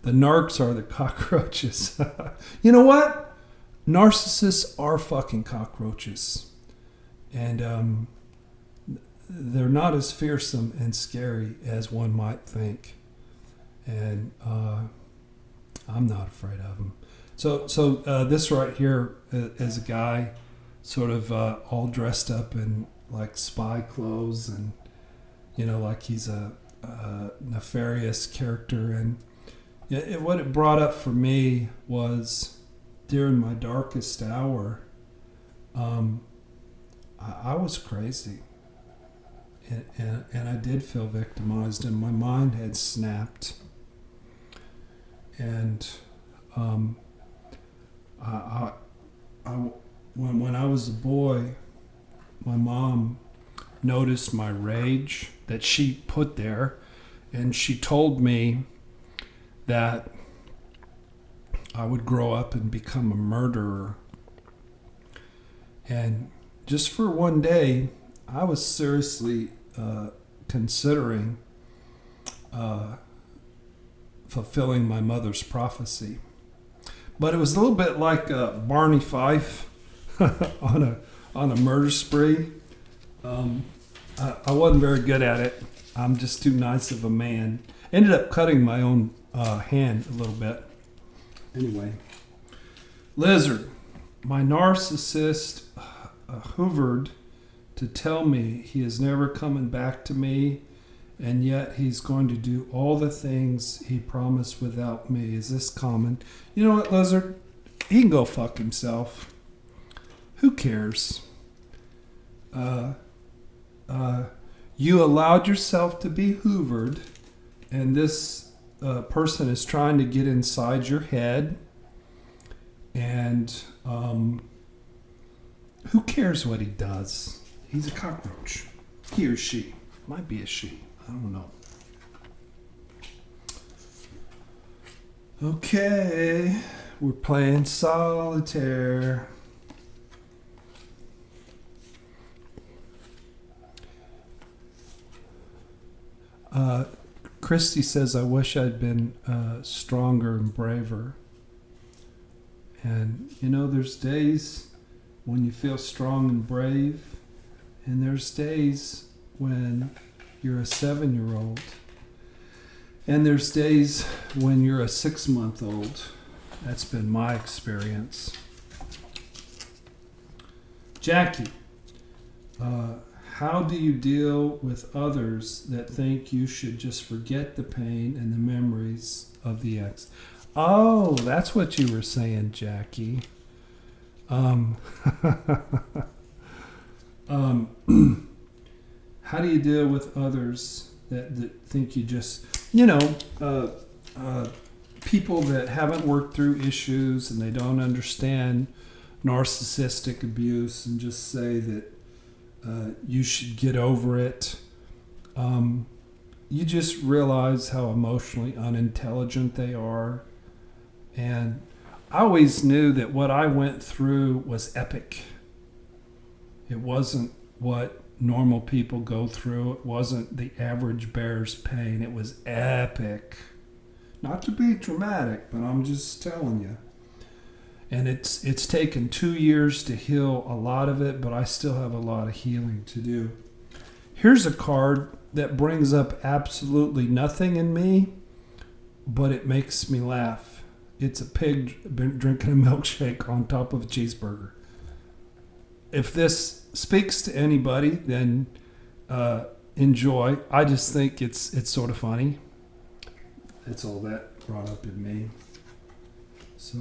The narcs are the cockroaches. You know what? Narcissists are fucking cockroaches. And they're not as fearsome and scary as one might think. And I'm not afraid of them. So this right here is a guy sort of all dressed up in like spy clothes and, you know, like he's a nefarious character. And what it brought up for me was during my darkest hour, I was crazy. And I did feel victimized and my mind had snapped. And when I was a boy, my mom noticed my rage that she put there, and she told me that I would grow up and become a murderer. And just for one day, I was seriously considering fulfilling my mother's prophecy. But it was a little bit like Barney Fife on a murder spree. I wasn't very good at it. I'm just too nice of a man. Ended up cutting my own hand a little bit. Anyway, Lizard, my narcissist hoovered to tell me he is never coming back to me, and yet he's going to do all the things he promised without me. Is this common? You know what, Lizard? He can go fuck himself. Who cares? You allowed yourself to be hoovered, and this person is trying to get inside your head, and who cares what he does? He's a cockroach. He or she. Might be a she. I don't know. Okay, we're playing solitaire. Christy says, I wish I'd been stronger and braver. And, you know, there's days when you feel strong and brave, and there's days when you're a 7-year-old, and there's days when you're a 6-month-old. That's been my experience. Jackie, how do you deal with others that think you should just forget the pain and the memories of the ex? Oh, that's what you were saying, Jackie. How do you deal with others that think you just, you know, people that haven't worked through issues and they don't understand narcissistic abuse and just say that you should get over it. you just realize how emotionally unintelligent they are. And I always knew that what I went through was epic. It wasn't what normal people go through. It wasn't the average bear's pain. It was epic. Not to be dramatic, but I'm just telling you. And it's taken 2 years to heal a lot of it, but I still have a lot of healing to do. Here's a card that brings up absolutely nothing in me, but it makes me laugh. It's a pig drinking a milkshake on top of a cheeseburger. If this speaks to anybody, then enjoy. I just think it's sort of funny. That's all that brought up in me. So,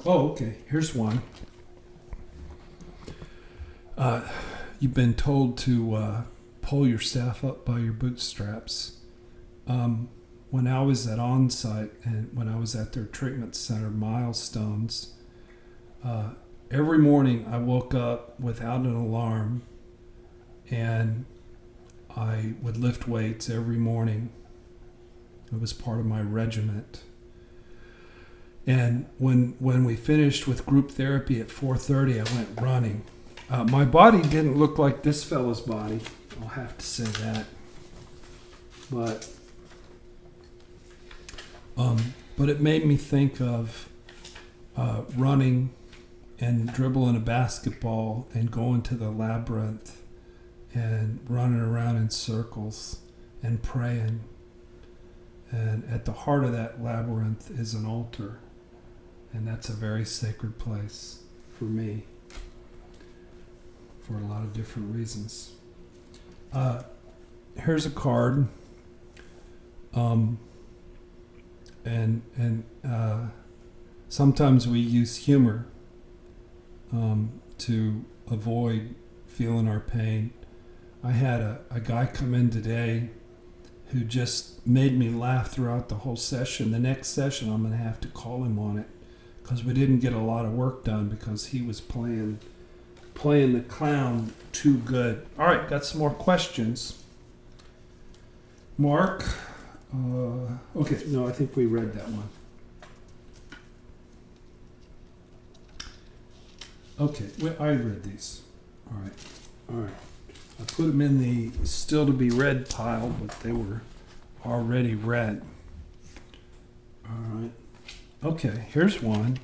okay, here's one. You've been told to pull yourself up by your bootstraps. When I was at OnSite and when I was at their treatment center, Milestones, every morning I woke up without an alarm and I would lift weights every morning. It was part of my regiment. And when we finished with group therapy at 4:30, I went running. My body didn't look like this fella's body. I'll have to say that. But it made me think of running and dribbling a basketball and going to the labyrinth and running around in circles and praying. And at the heart of that labyrinth is an altar. And that's a very sacred place for me for a lot of different reasons. Here's a card. Sometimes we use humor to avoid feeling our pain. I had a guy come in today who just made me laugh throughout the whole session. The next session I'm going to have to call him on it because we didn't get a lot of work done because he was playing the clown too good. All right, got some more questions. Mark. Okay, no, I think we read that one. Okay, well, I read these. All right. I put them in the still to be read pile, but they were already read. All right. Okay, here's one.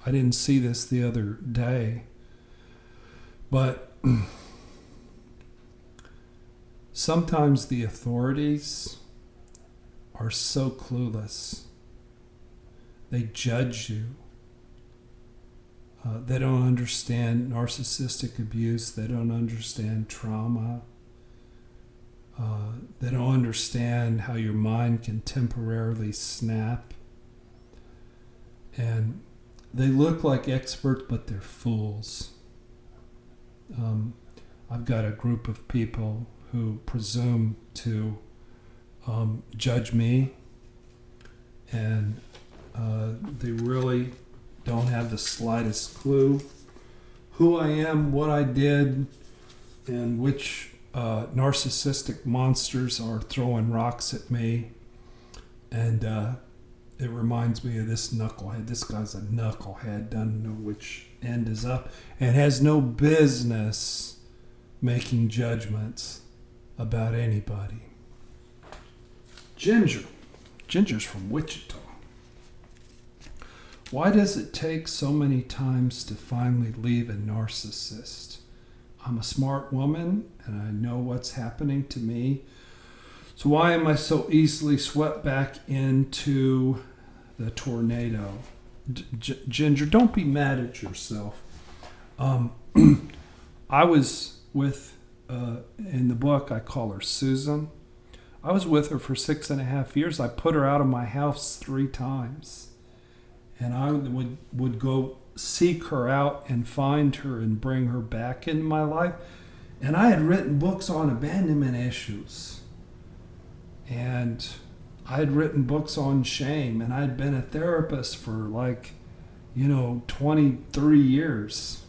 I didn't see this the other day, but sometimes the authorities are so clueless. They judge you. They don't understand narcissistic abuse. They don't understand trauma. They don't understand how your mind can temporarily snap. And they look like experts, but they're fools. I've got a group of people who presume to judge me, and they really don't have the slightest clue who I am, what I did, and which narcissistic monsters are throwing rocks at me. And it reminds me of this knucklehead. This guy's a knucklehead, doesn't know which end is up, and has no business making judgments about anybody. Ginger's from Wichita. Why does it take so many times to finally leave a narcissist? I'm a smart woman and I know what's happening to me. So why am I so easily swept back into the tornado? Ginger, don't be mad at yourself. I was with, in the book, I call her Susan. I was with her for 6.5 years. I put her out of my house 3 times. And I would go seek her out and find her and bring her back into my life. And I had written books on abandonment issues. And I had written books on shame. And I'd been a therapist for 23 years.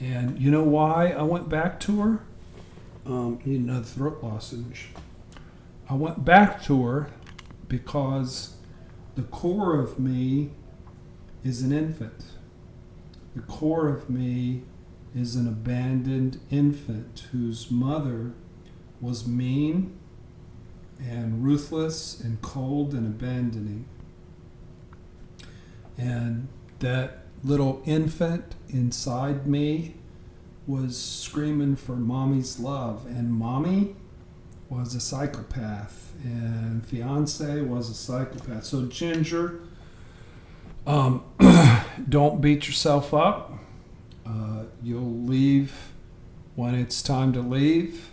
And you know why I went back to her? Need another throat lozenge. I went back to her because the core of me is an infant. The core of me is an abandoned infant whose mother was mean and ruthless and cold and abandoning. And that little infant inside me was screaming for mommy's love. And mommy was a psychopath. And fiance was a psychopath. So Ginger, don't beat yourself up. You'll leave when it's time to leave.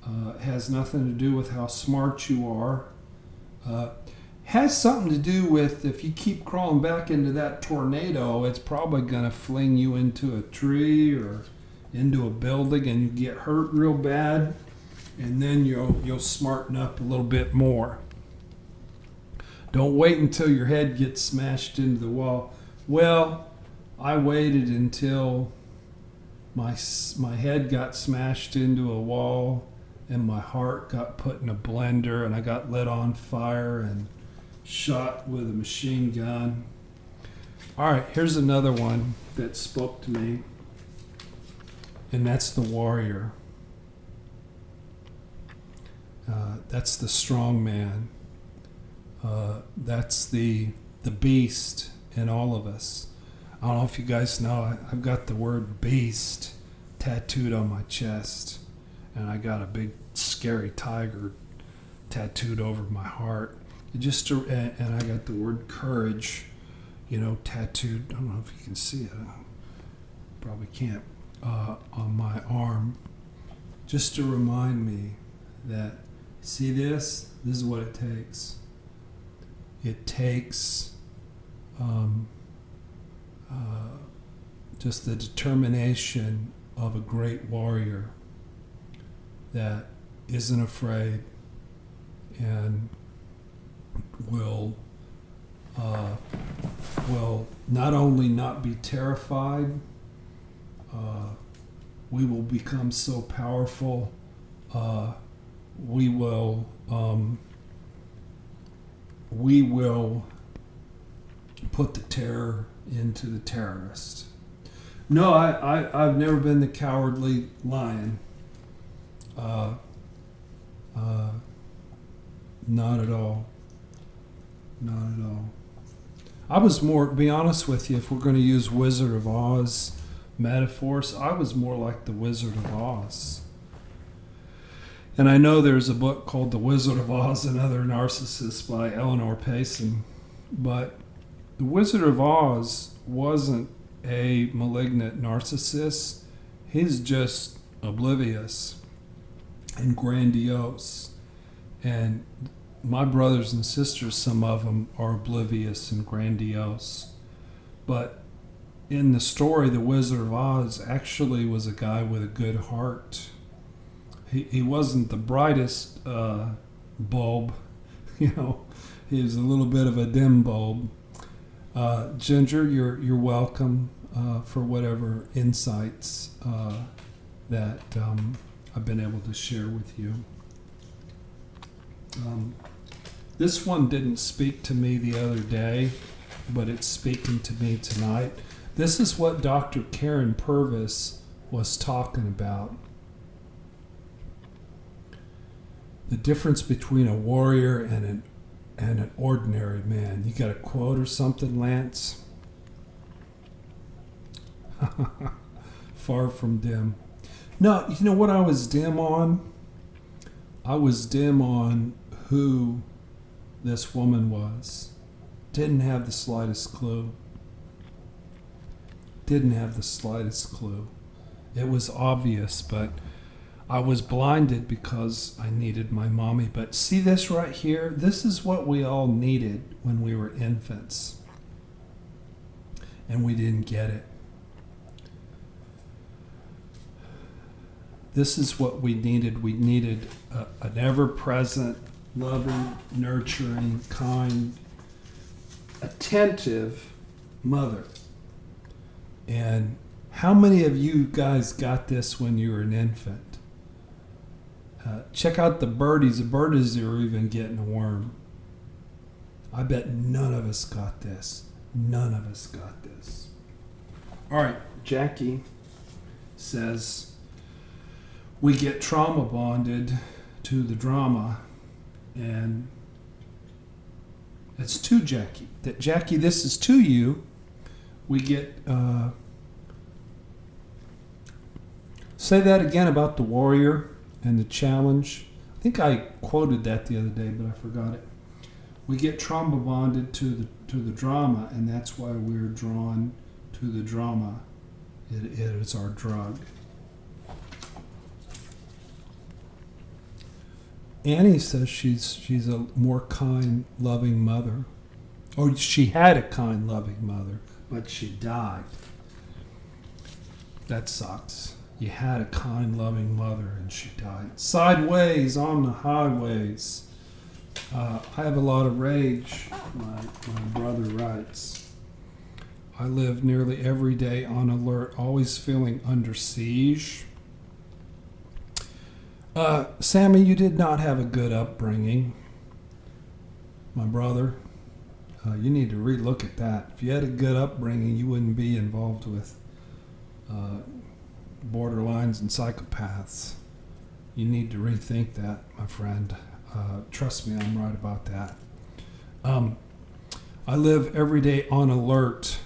It has nothing to do with how smart you are. Has something to do with if you keep crawling back into that tornado, it's probably going to fling you into a tree or into a building and you get hurt real bad, and then you'll smarten up a little bit more. Don't wait until your head gets smashed into the wall. Well, I waited until my head got smashed into a wall and my heart got put in a blender and I got lit on fire and shot with a machine gun. All right, here's another one that spoke to me, and that's the warrior. That's the strong man. That's the beast in all of us. I don't know if you guys know, I've got the word beast tattooed on my chest, and I got a big scary tiger tattooed over my heart. And I got the word courage, tattooed. I don't know if you can see it. Probably can't. On my arm, just to remind me that, see this? This is what it takes. It takes just the determination of a great warrior that isn't afraid and will not only not be terrified, we will become so powerful, we will put the terror into the terrorist. No, I've never been the cowardly lion. Not at all. Not at all. I was more, to be honest with you, if we're going to use Wizard of Oz metaphors, I was more like the Wizard of Oz. And I know there's a book called The Wizard of Oz and Other Narcissists by Eleanor Payson, but the Wizard of Oz wasn't a malignant narcissist. He's just oblivious and grandiose. And my brothers and sisters, some of them are oblivious and grandiose. But in the story, the Wizard of Oz actually was a guy with a good heart. He wasn't the brightest bulb, he was a little bit of a dim bulb. Ginger, you're welcome for whatever insights that I've been able to share with you. This one didn't speak to me the other day, but it's speaking to me tonight. This is what Dr. Karyn Purvis was talking about. The difference between a warrior and an ordinary man. You got a quote or something, Lance? Far from dim. No, you know what I was dim on? I was dim on who this woman was. Didn't have the slightest clue. Didn't have the slightest clue. It was obvious, but I was blinded because I needed my mommy. But see this right here? This is what we all needed when we were infants. And we didn't get it. This is what we needed. We needed an ever-present, loving, nurturing, kind, attentive mother. And how many of you guys got this when you were an infant? Check out the birdies. The birdies are even getting a worm. I bet none of us got this. None of us got this. All right, Jackie says, we get trauma bonded to the drama. And it's to Jackie. Jackie, this is to you. We get... say that again about the warrior and the challenge. I think I quoted that the other day, but I forgot it. We get trauma bonded to the drama, and that's why we're drawn to the drama. It is our drug. Annie says she's a more kind, loving mother. Or she had a kind, loving mother, but she died. That sucks. You had a kind, loving mother, and she died. Sideways on the highways. I have a lot of rage, my brother writes. I live nearly every day on alert, always feeling under siege. Sammy, you did not have a good upbringing. My brother, you need to relook at that. If you had a good upbringing, you wouldn't be involved with borderlines and psychopaths. You need to rethink that, my friend. Trust me, I'm right about that. I live every day on alert,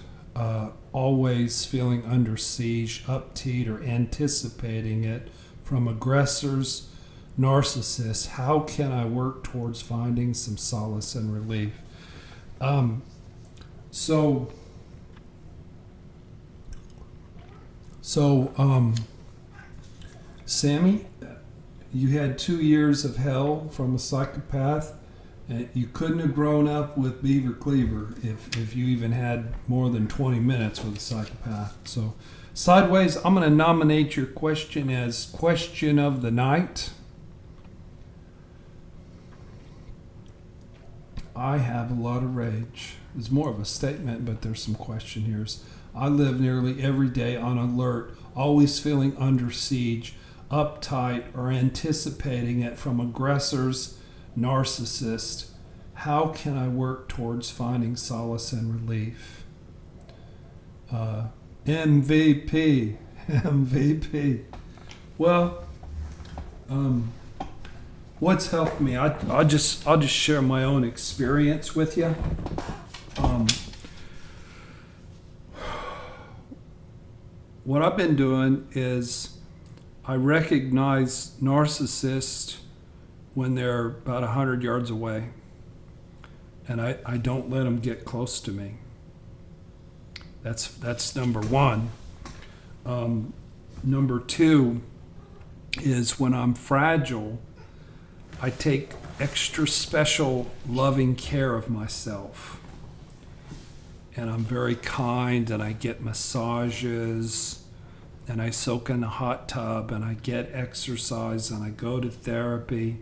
always feeling under siege, upbeat, or anticipating it from aggressors, narcissists. How can I work towards finding some solace and relief? So, Sammy, you had 2 years of hell from a psychopath, and you couldn't have grown up with Beaver Cleaver if you even had more than 20 minutes with a psychopath. So, Sideways, I'm going to nominate your question as Question of the Night. I have a lot of rage. It's more of a statement, but there's some question here. I live nearly every day on alert, always feeling under siege, uptight, or anticipating it from aggressors, narcissists. How can I work towards finding solace and relief? MVP. Well, what's helped me? I'll just share my own experience with you. What I've been doing is I recognize narcissists when they're about 100 yards away, and I don't let them get close to me. That's number one. Number two is when I'm fragile, I take extra special loving care of myself. And I'm very kind, and I get massages, and I soak in the hot tub, and I get exercise, and I go to therapy.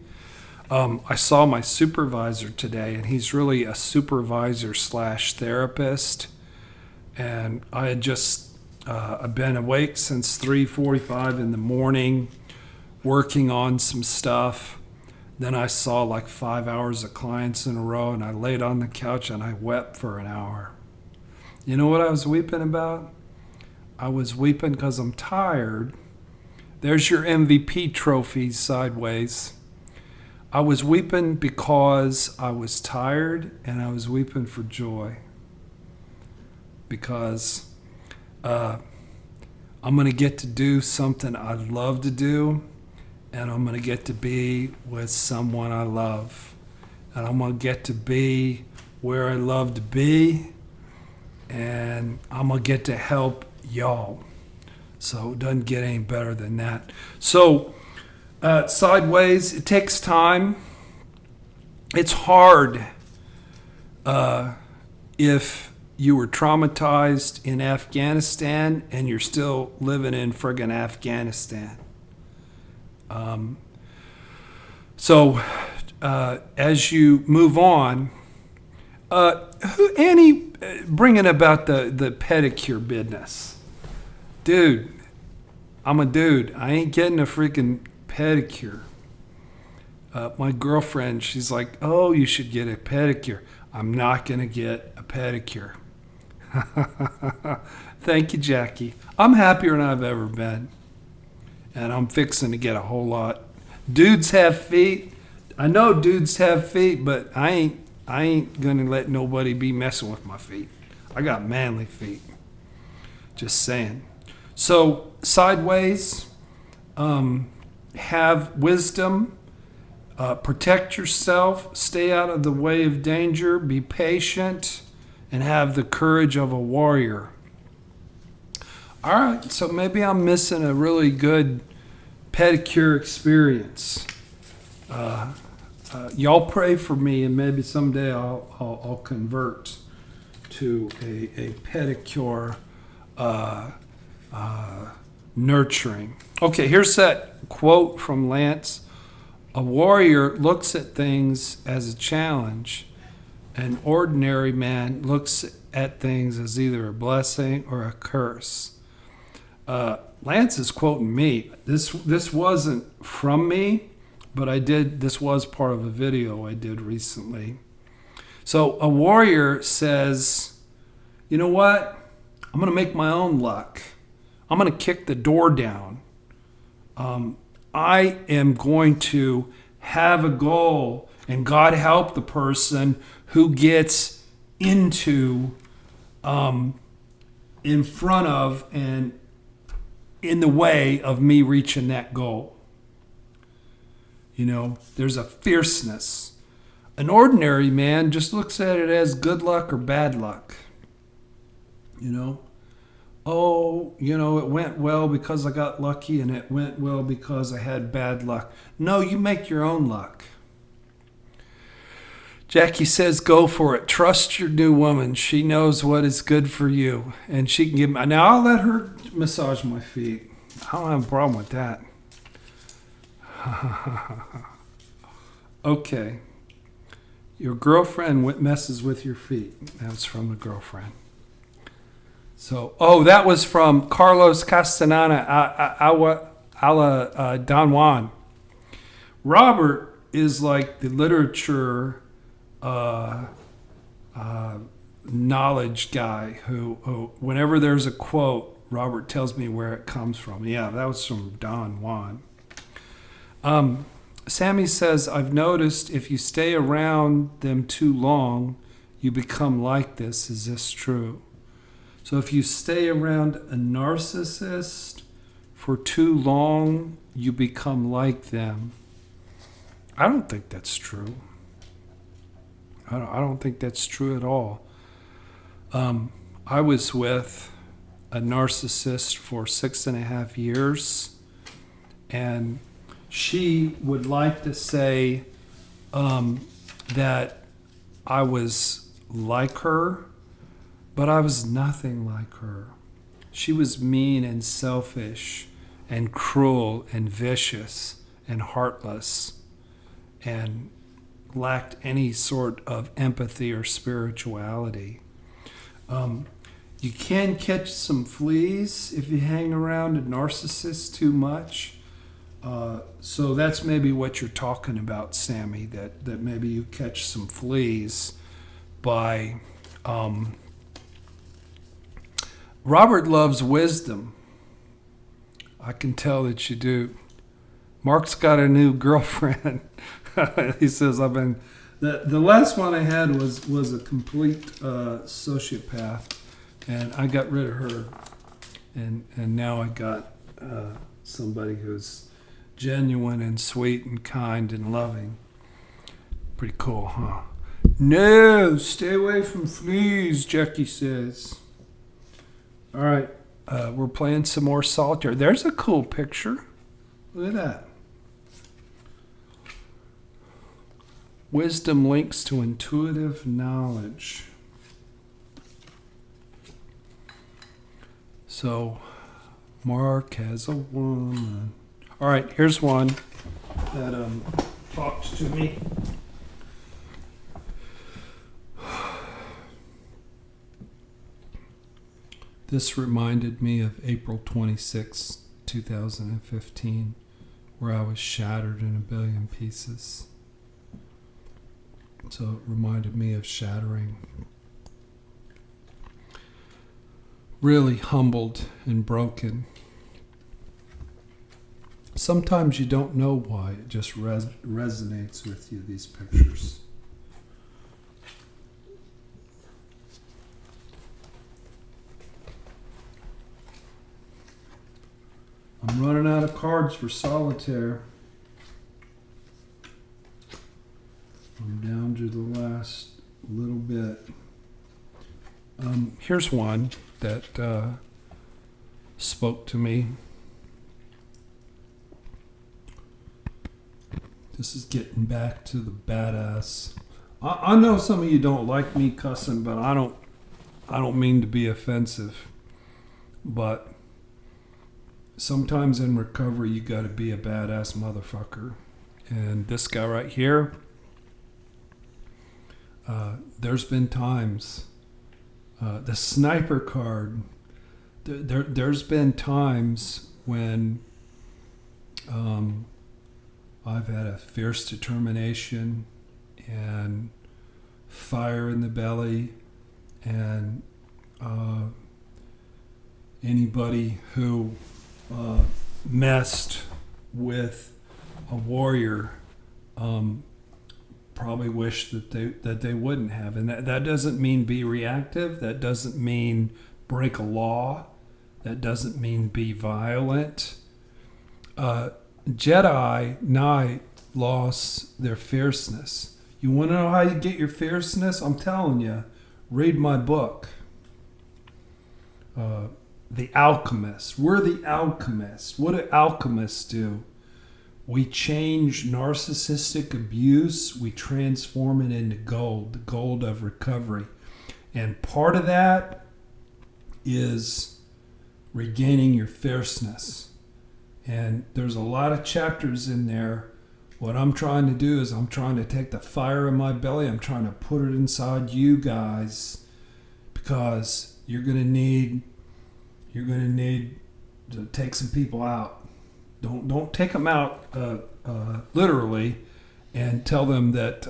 I saw my supervisor today, and he's really a supervisor / therapist. And I had just I've been awake since 3:45 in the morning, working on some stuff. Then I saw like 5 hours of clients in a row, and I laid on the couch and I wept for an hour. You know what I was weeping about? I was weeping because I'm tired. There's your MVP trophy, Sideways. I was weeping because I was tired, and I was weeping for joy. Because I'm going to get to do something I love to do, and I'm going to get to be with someone I love. And I'm going to get to be where I love to be, and I'm going to get to help y'all. So it doesn't get any better than that. So, Sideways, it takes time. It's hard if you were traumatized in Afghanistan and you're still living in friggin' Afghanistan. So as you move on, Annie, bringing about the pedicure business. Dude, I'm a dude. I ain't getting a freaking pedicure. My girlfriend, she's like, oh, you should get a pedicure. I'm not going to get a pedicure. Thank you, Jackie. I'm happier than I've ever been. And I'm fixing to get a whole lot. Dudes have feet. I know dudes have feet, but I ain't going to let nobody be messing with my feet. I got manly feet. Just saying. So, sideways, have wisdom. Protect yourself, stay out of the way of danger, be patient, and have the courage of a warrior. All right, so maybe I'm missing a really good pedicure experience. Y'all pray for me, and maybe someday I'll convert to a pedicure nurturing. Okay, here's that quote from Lance. A warrior looks at things as a challenge. An ordinary man looks at things as either a blessing or a curse. Lance is quoting me. This wasn't from me, but this was part of a video I did recently. So a warrior says, you know what? I'm going to make my own luck. I'm going to kick the door down. I am going to have a goal, and God help the person who gets into, in front of, and in the way of me reaching that goal. You know, there's a fierceness. An ordinary man just looks at it as good luck or bad luck. You know? Oh, you know, it went well because I got lucky, and it went well because I had bad luck. No, you make your own luck. Jackie says, go for it. Trust your new woman. She knows what is good for you. And she can give me... Now, I'll let her massage my feet. I don't have a problem with that. Okay. Your girlfriend messes with your feet. That's from the girlfriend. So, that was from Carlos Castanana, Don Juan. Robert is like the literature knowledge guy who, whenever there's a quote, Robert tells me where it comes from. Yeah, that was from Don Juan. Sammy says, I've noticed if you stay around them too long, you become like this. Is this true? So if you stay around a narcissist for too long, you become like them. I don't think that's true. I don't think that's true at all. I was with a narcissist for 6.5 years, and she would like to say that I was like her, but I was nothing like her. She was mean and selfish and cruel and vicious and heartless and lacked any sort of empathy or spirituality. You can catch some fleas if you hang around a narcissist too much. So that's maybe what you're talking about, Sammy, that maybe you catch some fleas by... Robert loves wisdom. I can tell that you do. Mark's got a new girlfriend. He says, I've been... The last one I had was a complete sociopath, and I got rid of her. And now I got somebody who's genuine and sweet and kind and loving. Pretty cool, huh? No, stay away from fleas, Jackie says. All right, we're playing some more solitaire. There's a cool picture. Look at that. Wisdom links to intuitive knowledge. So, Mark has a woman. All right, here's one that talks to me. This reminded me of April 26, 2015, where I was shattered in a billion pieces. So it reminded me of shattering. Really humbled and broken. Sometimes you don't know why. It just resonates with you, these pictures. I'm running out of cards for solitaire. I'm down to the last little bit. Here's one that spoke to me. This is getting back to the badass. I know some of you don't like me cussing, but I don't mean to be offensive. But sometimes in recovery, you got to be a badass motherfucker. And this guy right here, there's been times, the sniper card, there's been times when I've had a fierce determination and fire in the belly, and anybody who messed with a warrior probably wish that they wouldn't have. And that doesn't mean be reactive. That doesn't mean break a law. That doesn't mean be violent. Jedi Knight lost their fierceness. You want to know how you get your fierceness? I'm telling you, read my book. The Alchemist. We're the alchemists. What do alchemists do? We change narcissistic abuse, we transform it into gold, the gold of recovery. And part of that is regaining your fierceness. And there's a lot of chapters in there. What I'm trying to do is I'm trying to take the fire in my belly, I'm trying to put it inside you guys, because you're going to need to take some people out. Don't take them out literally, and tell them that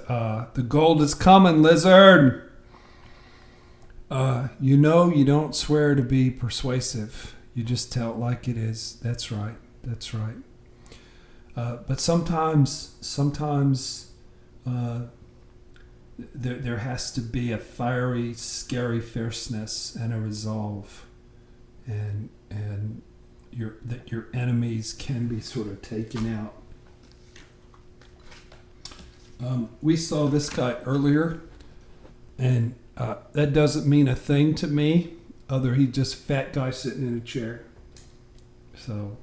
the gold is coming, lizard. You don't swear to be persuasive. You just tell it like it is. That's right. But sometimes there has to be a fiery, scary fierceness and a resolve, and that your enemies can be sort of taken out. We saw this guy earlier, and that doesn't mean a thing to me, other he just fat guy sitting in a chair. So,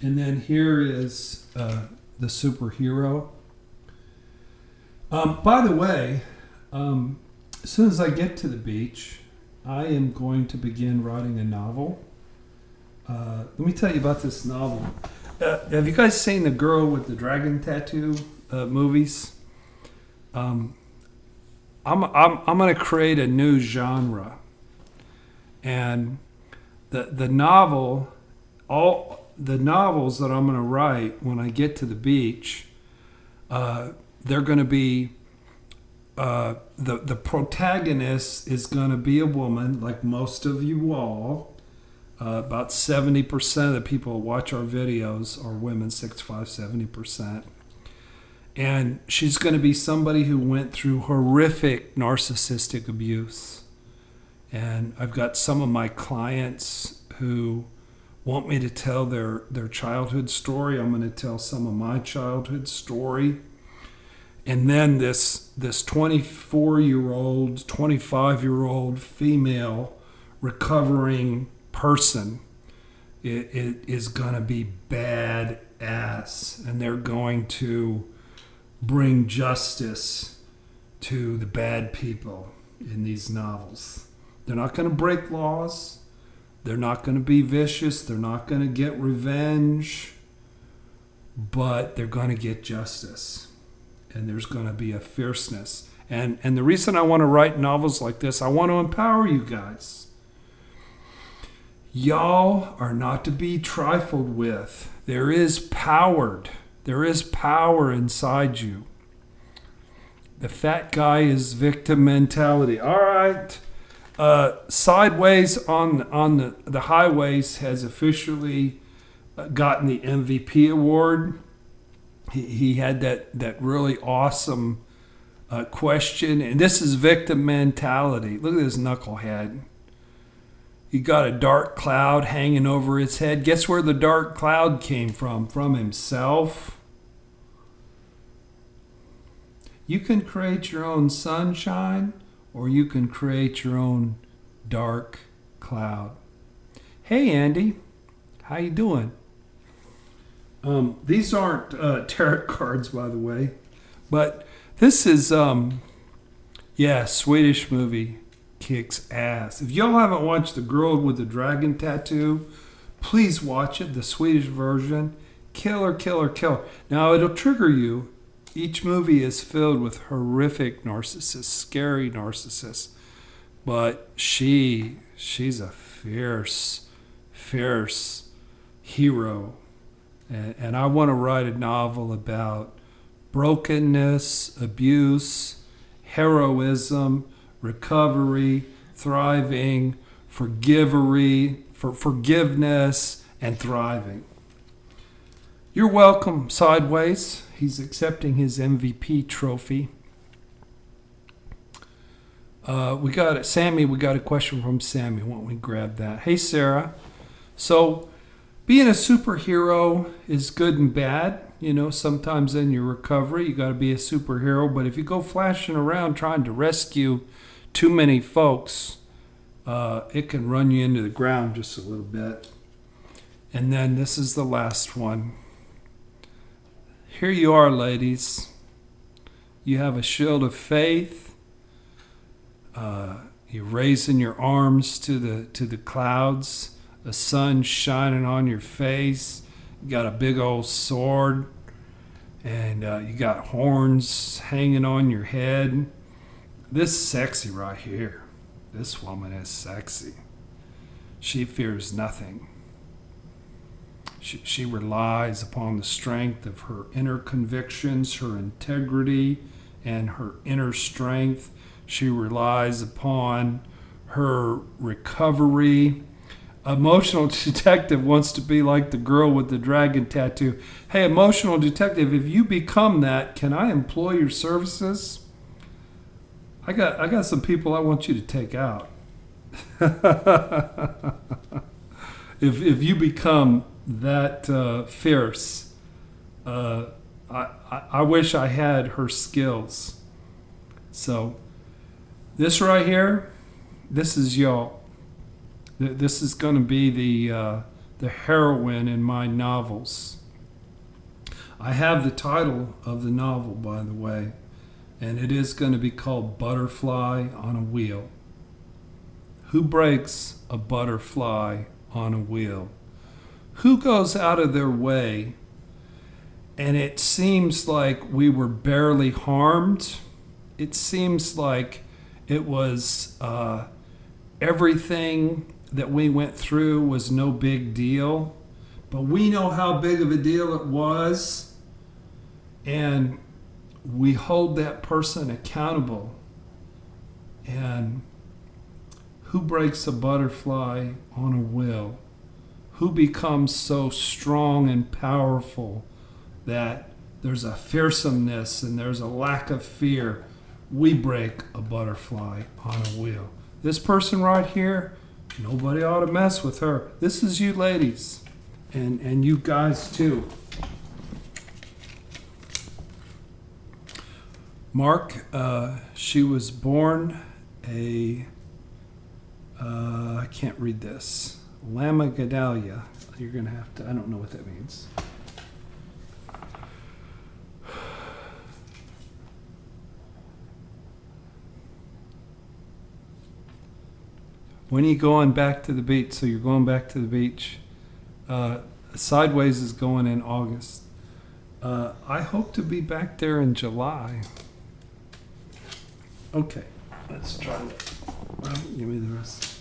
and then here is the superhero. By the way, as soon as I get to the beach, I am going to begin writing a novel. Let me tell you about this novel. Have you guys seen the Girl with the Dragon Tattoo movies? I'm going to create a new genre, and the novel, all the novels that I'm going to write when I get to the beach, they're going to be the protagonist is going to be a woman, like most of you all. About 70% of the people who watch our videos are women, 65-70%. And she's going to be somebody who went through horrific narcissistic abuse. And I've got some of my clients who want me to tell their childhood story. I'm going to tell some of my childhood story. And then this 24-year-old, 25-year-old female recovering person, it is going to be badass. And they're going to bring justice to the bad people in these novels. They're not going to break laws. They're not going to be vicious. They're not going to get revenge. But they're going to get justice. And there's going to be a fierceness. And the reason I want to write novels like this, I want to empower you guys. Y'all are not to be trifled with. There is power inside you. The fat guy is victim mentality. All right. Sideways on the highways has officially gotten the MVP award. He had that really awesome question, and this is victim mentality. Look at this knucklehead. He got a dark cloud hanging over his head. Guess where the dark cloud came from? From himself. You can create your own sunshine, or you can create your own dark cloud. Hey, Andy. How you doing? These aren't tarot cards, by the way. But this is, Swedish movie. Kicks ass. If y'all haven't watched The Girl with the Dragon Tattoo, please watch it. The Swedish version. Killer, killer, killer. Now, it'll trigger you. Each movie is filled with horrific narcissists, scary narcissists. But she's a fierce hero. And I want to write a novel about brokenness, abuse, heroism, recovery, thriving, forgiveness, and thriving. You're welcome, Sideways. He's accepting his MVP trophy. We got it. Sammy, we got a question from Sammy. Why don't we grab that? Hey, Sarah. So, being a superhero is good and bad. You know, sometimes in your recovery, you got to be a superhero. But if you go flashing around trying to rescue too many folks, it can run you into the ground just a little bit. And then this is the last one. Here you are, ladies. You have a shield of faith. You're raising your arms to the clouds. The sun shining on your face. You got a big old sword. And you got horns hanging on your head. This is sexy right here. This woman is sexy. She fears nothing. She relies upon the strength of her inner convictions, her integrity, and her inner strength. She relies upon her recovery. Emotional detective wants to be like the girl with the dragon tattoo. Hey, emotional detective, if you become that, can I employ your services? I got some people I want you to take out. If you become that fierce, I wish I had her skills. So this right here, this is y'all. This is going to be the heroine in my novels. I have the title of the novel, by the way, and it is going to be called Butterfly on a Wheel. Who breaks a butterfly on a wheel? Who goes out of their way and it seems like we were barely harmed? It seems like it was everything that we went through was no big deal, but we know how big of a deal it was, and we hold that person accountable. And who breaks a butterfly on a wheel? Who becomes so strong and powerful that there's a fearsomeness and there's a lack of fear? We break a butterfly on a wheel. This person right here, nobody ought to mess with her. This is you ladies, and you guys too. Mark, she was born a, I can't read this, Lamagadalia. You're going to have to, I don't know what that means. When are you going back to the beach? So you're going back to the beach. Sideways is going in August. I hope to be back there in July. Okay, let's try that. Well, give me the rest.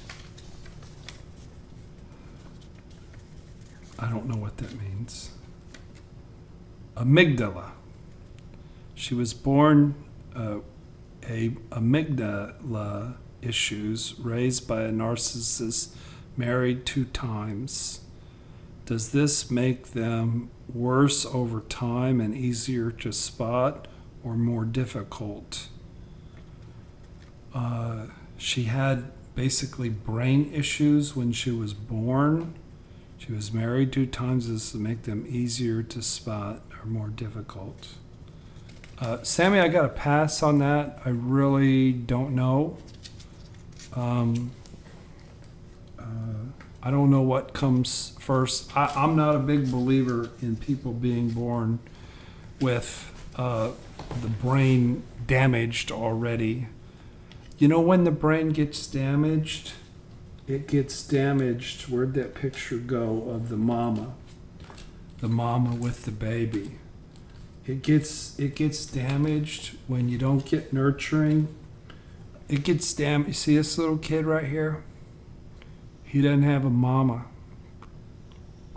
I don't know what that means. Amygdala. She was born a amygdala issues, raised by a narcissist, married 2 times. Does this make them worse over time and easier to spot or more difficult? She had basically brain issues when she was born. She was married 2 times. Does this make them easier to spot or more difficult? Sammy, I got a pass on that. I really don't know. I don't know what comes first. I'm not a big believer in people being born with the brain damaged already. You know, when the brain gets damaged, it gets damaged. Where'd that picture go of the mama? The mama with the baby. It gets damaged when you don't get nurturing. It gets damaged. You see this little kid right here? He doesn't have a mama.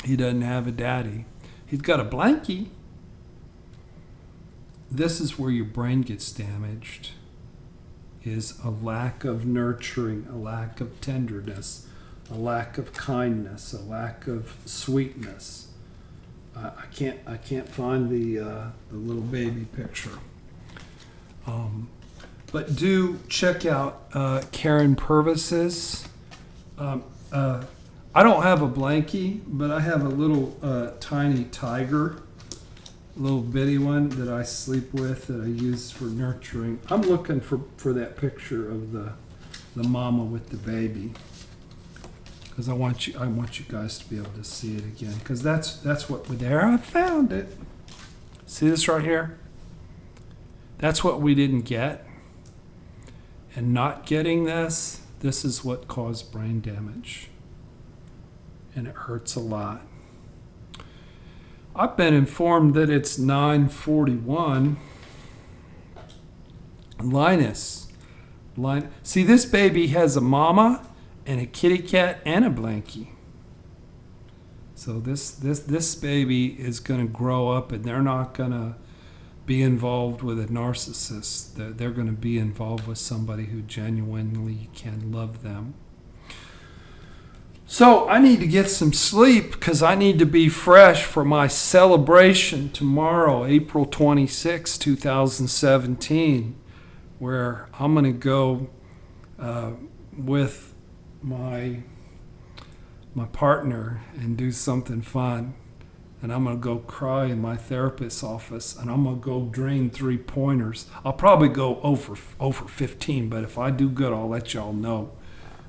He doesn't have a daddy. He's got a blankie. This is where your brain gets damaged, is a lack of nurturing, a lack of tenderness, a lack of kindness, a lack of sweetness. I can't find the little baby picture. But do check out Karyn Purvis's. I don't have a blankie, but I have a little tiny tiger, little bitty one that I sleep with that I use for nurturing. I'm looking for that picture of the mama with the baby, because I want you guys to be able to see it again, because that's what we're there. I found it. See this right here? That's what we didn't get, and not getting this is what caused brain damage, and it hurts a lot. I've been informed that it's 9:41. Linus. See, this baby has a mama and a kitty cat and a blankie. So this baby is going to grow up, and they're not going to be involved with a narcissist. They're going to be involved with somebody who genuinely can love them. So I need to get some sleep, because I need to be fresh for my celebration tomorrow, April 26, 2017, where I'm going to go with my partner and do something fun. And I'm going to go cry in my therapist's office, and I'm going to go drain 3 pointers. I'll probably go over 15, but if I do good, I'll let y'all know.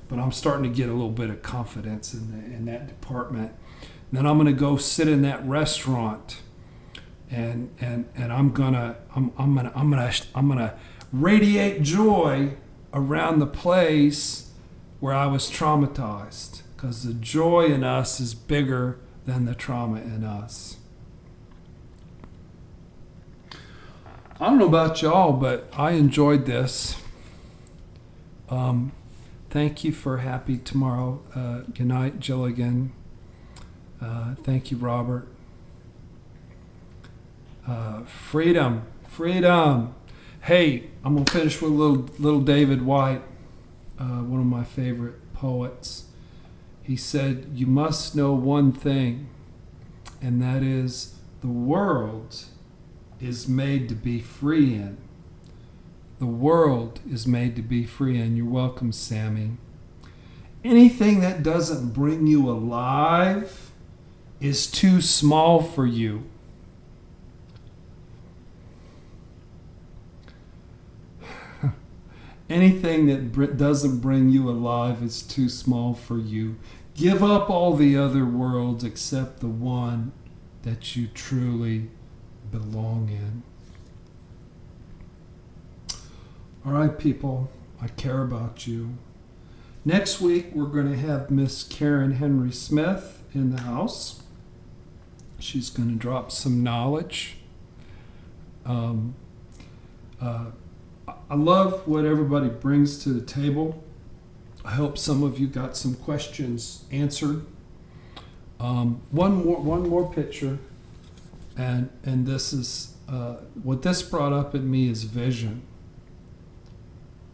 But I'm starting to get a little bit of confidence in that department. And then I'm going to go sit in that restaurant, and I'm gonna radiate joy around the place where I was traumatized, because the joy in us is bigger than the trauma in us. I don't know about y'all, but I enjoyed this. Thank you for Happy Tomorrow. Good night, Jilligan. Thank you, Robert. Freedom. Hey, I'm going to finish with little David White, one of my favorite poets. He said, "You must know one thing, and that is the world is made to be free in." The world is made to be free in. You're welcome, Sammy. Anything that doesn't bring you alive is too small for you. Anything that doesn't bring you alive is too small for you. Give up all the other worlds except the one that you truly belong in. All right, people, I care about you. Next week, we're going to have Miss Karen Henry Smith in the house. She's going to drop some knowledge. I love what everybody brings to the table. I hope some of you got some questions answered. One more picture, and this is what this brought up in me is vision.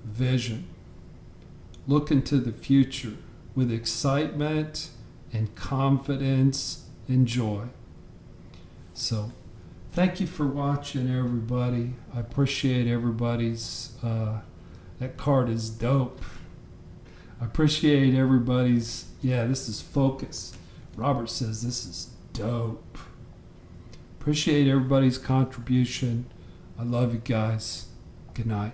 Vision. Look into the future with excitement and confidence and joy. So, thank you for watching, everybody. I appreciate everybody's. That card is dope. I appreciate everybody's. Yeah, this is focus. Robert says this is dope. Appreciate everybody's contribution. I love you guys. Good night.